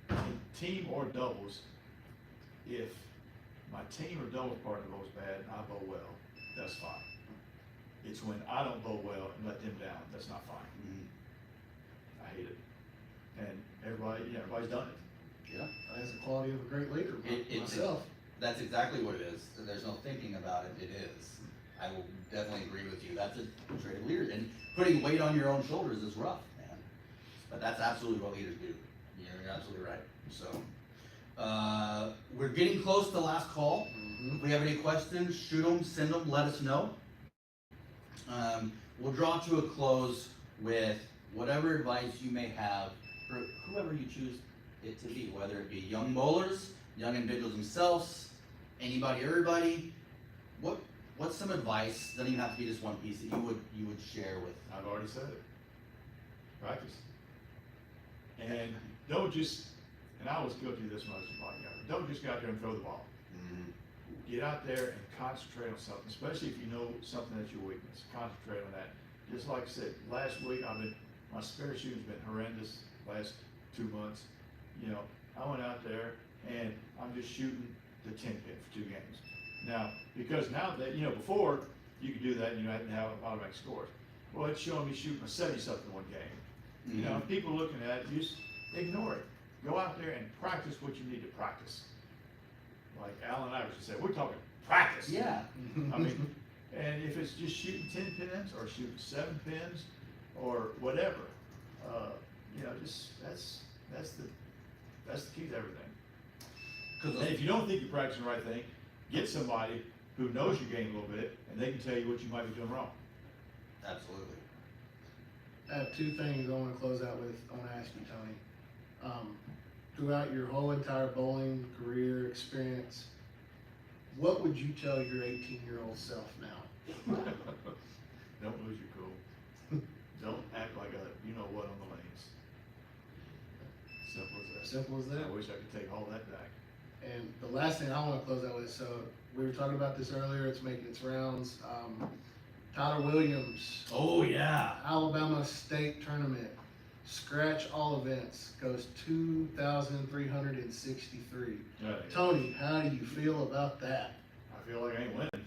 the team or doubles, if my team or doubles partner bowls bad and I bowl well, that's fine. It's when I don't bowl well and let them down, that's not fine. Mhm. I hate it. And everybody's done it. Yeah. That's the quality of a great leader, myself. That's exactly what it is. There's no thinking about it. It is. I will definitely agree with you. That's a trait of leader. And putting weight on your own shoulders is rough, man. But that's absolutely what leaders do. You're absolutely right. So, we're getting close to the last call. If we have any questions, shoot them, send them, let us know. We'll draw to a close with whatever advice you may have for whoever you choose it to be, whether it be young bowlers, young individuals themselves, anybody, everybody. What's some advice? Doesn't even have to be just one piece that you would share with. I've already said it. Practice. And don't just, and I was guilty of this when I was a ball younger, don't just go out there and throw the ball. Get out there and concentrate on something, especially if you know something that's your weakness. Concentrate on that. Just like I said, last week my spare shooting's been horrendous last 2 months. I went out there and I'm just shooting the 10 pin for 2 games. Now, because now that, before you could do that and you hadn't have automatic scores. Well, it's showing me shooting a 70-something one game. If people looking at it, just ignore it. Go out there and practice what you need to practice. Like Alan Iverson said, we're talking practice. Yeah. I mean, and if it's just shooting 10 pins or shooting 7 pins or whatever, just that's the key to everything. And if you don't think you're practicing the right thing, get somebody who knows your game a little bit, and they can tell you what you might be doing wrong. Absolutely. I have 2 things I want to close out with. I want to ask you, Tony. Throughout your whole entire bowling career experience, what would you tell your 18-year-old self now? Don't lose your cool. Don't act like a you-know-what on the lanes. Simple as that. Simple as that. I wish I could take all that back. And the last thing I want to close out with, so we were talking about this earlier, it's making its rounds. Tyler Williams, Oh yeah. Alabama State Tournament, scratch all events, goes 2,363. Tony, how do you feel about that? I feel like I ain't winning.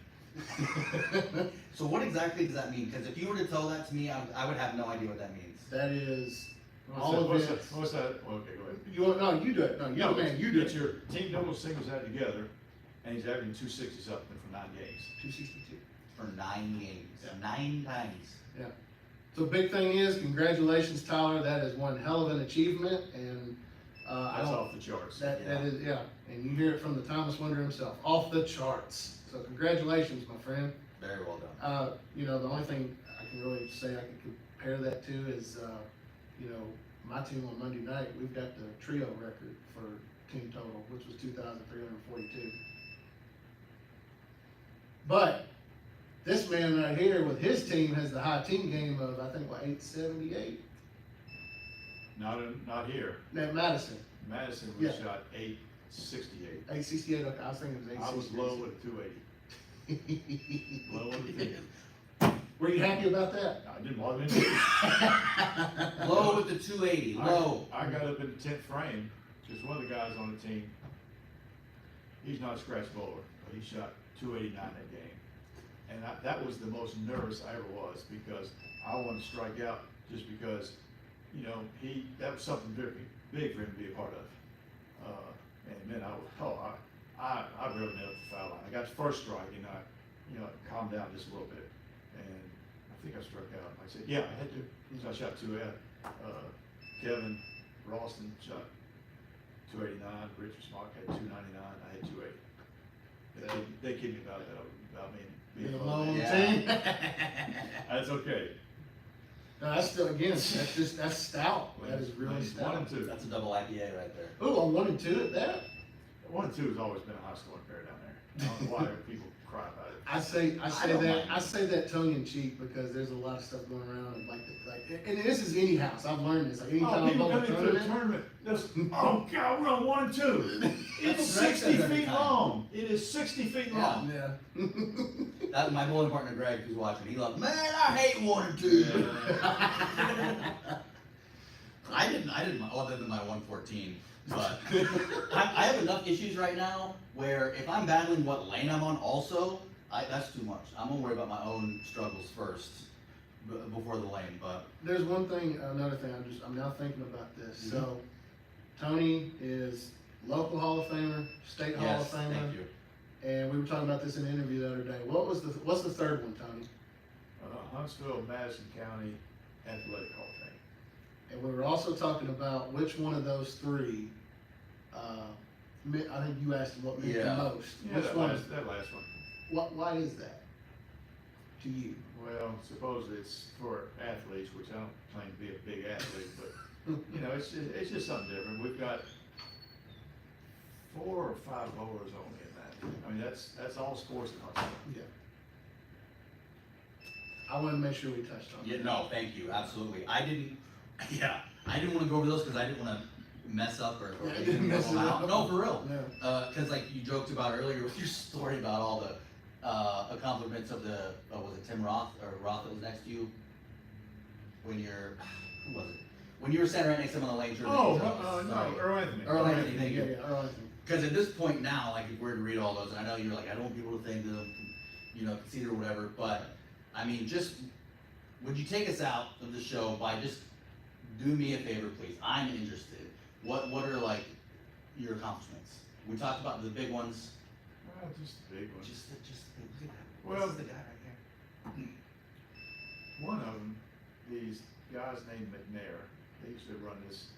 So what exactly does that mean? Because if you were to tell that to me, I would have no idea what that means. That is What's that? Okay, go ahead. you do it. No, you're the man. You do get it. your team doubles singles out together, and he's averaging 260 something for 9 games. 262. For 9 games. Yeah. 9 times. Yeah. So big thing is, congratulations, Tyler. That is one hell of an achievement, and That's off the charts. That is, yeah. And you hear it from the Thomas Wonder himself, off the charts. So congratulations, my friend. Very well done. The only thing I can really say I can compare that to is, my team on Monday night, we've got the trio record for team total, which was 2,342. But this man right here with his team has the high team game of, I think, what, 878? Not here. At Madison, Madison, we Yeah. shot 868. 868, okay, I was thinking it was I was 868. low with 280. Low with 280. Were you happy about that? I didn't bother me. Low with the 280, low. I got up in the 10th frame, because one of the guys on the team, he's not a scratch bowler, but he shot 289 that game. And that was the most nervous I ever was, because I wanted to strike out, just because, you know, that was something very big for him to be a part of. And then I really nailed the foul line. I got the first strike, and I, you know, calmed down just a little bit. And I think I struck out. I said, yeah, I had to. So I shot 280. Kevin Ralston shot 289. Richard Smock had 299. I had 280. They kid me about me being Being low. alone on the Yeah. team? That's okay. No, that's still, again, that's stout. That is really One stout. and two. That's a double IPA right there. Ooh, a 1 and 2 at that? 1 and 2 has always been a high scoring pair down there. I don't know why people cry about it. I don't mind. say that tongue in cheek because there's a lot of stuff going around and this is any house. I've learned this. Like anytime Oh, I people go to come a into the tournament, tournament, oh God, we're on 1 and 2. It's That's what Greg 60 says every feet time. long. It is 60 feet Yeah. long. yeah. That's my bowling partner Greg, who's watching. He loves, man, I hate 1 and 2. I didn't, other than my 114, but I have enough issues right now where if I'm battling what lane I'm on also, that's too much. I'm gonna worry about my own struggles first, before the lane, but. There's another thing, I'm now thinking about this. Mhm. So, Tony is local Hall of Famer, state Hall of Yes, Famer, thank you. and we were talking about this in an interview the other day. What's the third one, Tony? Huntsville, Madison County Athletic Hall of Fame. And we were also talking about which one of those three, I think you asked what meant Yeah. the most. Yeah, Which one? that last one. Why is that to you? Well, supposedly it's for athletes, which I don't claim to be a big athlete, but, you know, it's just something different. We've got 4 or 5 bowlers only in that. I mean, that's all sports in Huntsville. Yeah. I wanted to make sure we touched on Yeah, that. no, thank you, absolutely. I didn't wanna go over those because I didn't wanna mess up or Yeah, anything didn't mess them it out. up. No, for real. Yeah. Cause like you joked about earlier with your story about all the, accomplishments of the, was it Tim Roth that was next to you? When who was it? When you were standing right next to him on the lane. Oh, no, Earl Anthony. Earl Anthony, Anthony, thank you. yeah, Earl Anthony. Because at this point now, like if we're to read all those, and I know you're like, I don't want people to think that, you know, conceited or whatever, but I mean, just, would you take us out of the show by just do me a favor, please? I'm interested. What are like your accomplishments? We talked about the big ones. Just the big one. Just look at that. Well- This is the guy right here. One of them, these guys named McNair, they used to run this,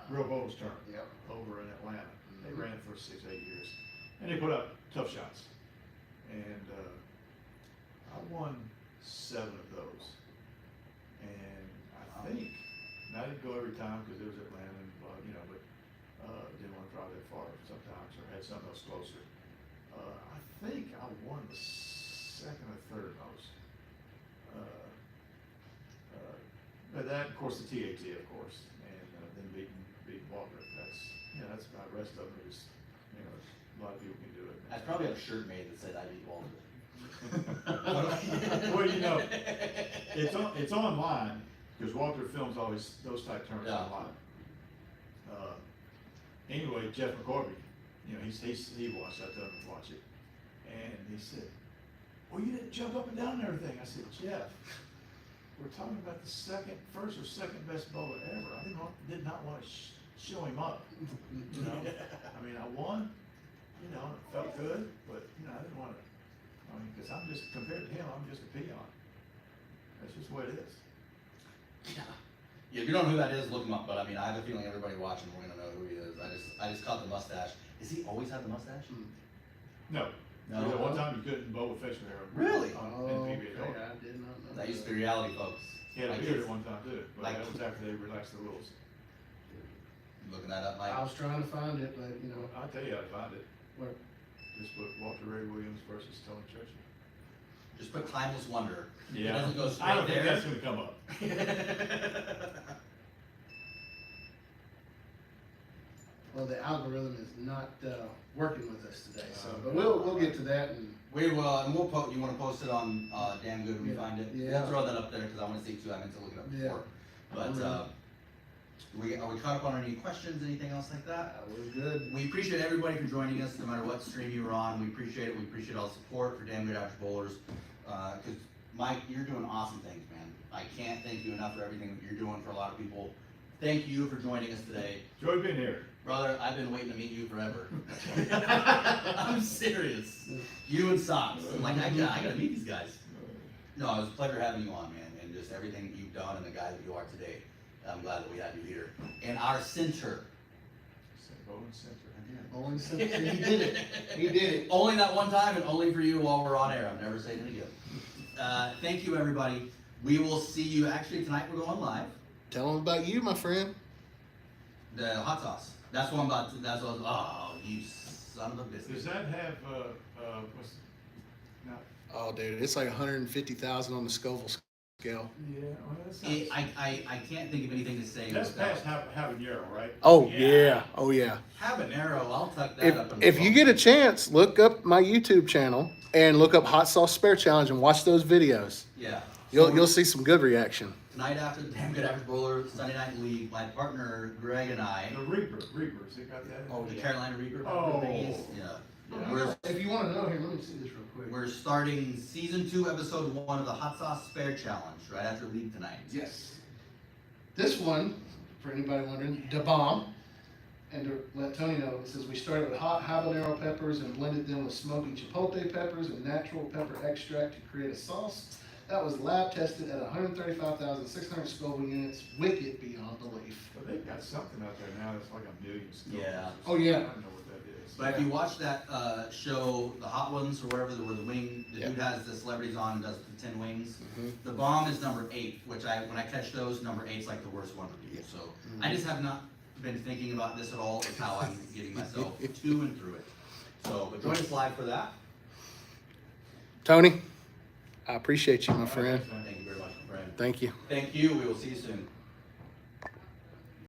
real bowls tournament Yep. over in Atlanta. They Mhm. ran it for 6-8 years. And they put up tough shots. And, I won 7 of those. And I think, and I didn't go every time because it was Atlanta and, you know, but, didn't want to drive that far sometimes or had something else closer. I think I won the second or third most. But that, of course, the TAT, of course, and then beating Walker. That's about the rest of it is, you know, a lot of people can do it. I probably have a shirt made that said I beat Walter. Well, you know, it's online, because Walter films all those type tournaments Yeah. online. Anyway, Jeff McCorby, you know, he watched, I told him to watch it, and he said, well, you didn't jump up and down and everything. I said, Jeff, we're talking about the first or second best bowler ever. I did not want to show him up, you know? I mean, I won, you know, it felt good, but, you know, I didn't want to, because I'm just, compared to him, I'm just a peon. That's just the way it is. Yeah, if you don't know who that is, look him up, but I mean, I have a feeling everybody watching, we're gonna know who he is. I just caught the mustache. Does he always have the mustache? No, No. Yeah, one time you couldn't bow with facial hair. Really? In Oh, okay, PBA. I did not know. That used to be reality, folks. He had a Like beard it's- at one time too, but like- that was after they relaxed the rules. Looking that up, I Mike. was trying to find it, but you know, I'll tell you how to find it. Where? Just put Walter Ray Williams versus Tony Churchey. Just put Timeless Wonder. Yeah. It doesn't go I straight don't think there. that's gonna come up. well, the algorithm is not working with us today. So, but we'll get to that. And We will, and we'll post, you wanna post it on, Damn Good when we Yeah. find it? Yeah. We'll throw that up there, cause I wanna see it too, I meant to look it up Yeah. before. But, are we caught up on any questions, anything else like that? we're good. We appreciate everybody for joining us, no matter what stream you were on, we appreciate it, we appreciate all the support for Damn Good Average Bowlers. Cause Mike, you're doing awesome things, man. I can't thank you enough for everything that you're doing for a lot of people. Thank you for joining us today. Joy being here. Brother, I've been waiting to meet you forever. I'm serious. You and Socks. I'm like, I gotta meet these guys. No, it was a pleasure having you on, man, and just everything you've done and the guy that you are today. I'm glad that we have you here. And our center. Bowling Center. Only since he did it. He did it. Only that one time and only for you while we're on air. I'm never saying it again. Thank you, everybody. We will see you, actually, tonight we're going live. Tell him about you, my friend. The hot sauce. That's what I'm about to, that's what, oh, you son of a Does biscuit. that have, what's, not, Oh, dude, it's like 150,000 on the Scoville scale. yeah, well, that's I can't think of anything to say That's without. past habanero, right? Oh yeah. Oh yeah. Habanero, I'll tuck that up. in the If you phone. get a chance, look up my YouTube channel and look up Hot Sauce Spare Challenge and watch those videos. Yeah. You'll see some good reaction. Tonight after the Damn Good Average Bowler Sunday Night League, my partner Greg and I, The Reapers, they got that? oh, the Carolina Reaper, Oh. thingies, yeah. We're, If you want to know, here, let me see this real quick. we're starting season 2, episode 1 of the Hot Sauce Spare Challenge right after league tonight. Yes. This one, for anybody wondering, Da Bomb. And to let Tony know, it says we started with hot habanero peppers and blended them with smoky chipotle peppers and natural pepper extract to create a sauce that was lab tested at 135,600 Scoville units, wicked beyond belief. But they've got something out there now that's like 1 million still. Yeah. Oh, yeah. I don't know what that is. But if you watch that show, The Hot Ones, or wherever, where the wing, the Yeah. dude has the celebrities on and does the 10 wings, Mhm. the bomb is number 8, which when I catch those, number 8's like the worst one to do. So I just have not been thinking about this at all, is how I'm getting myself to and through it. So, but join us live for that. Tony, I appreciate you, my All right, friend. thanks, man. Thank you very much, my friend. Thank you. Thank you, we will see you soon.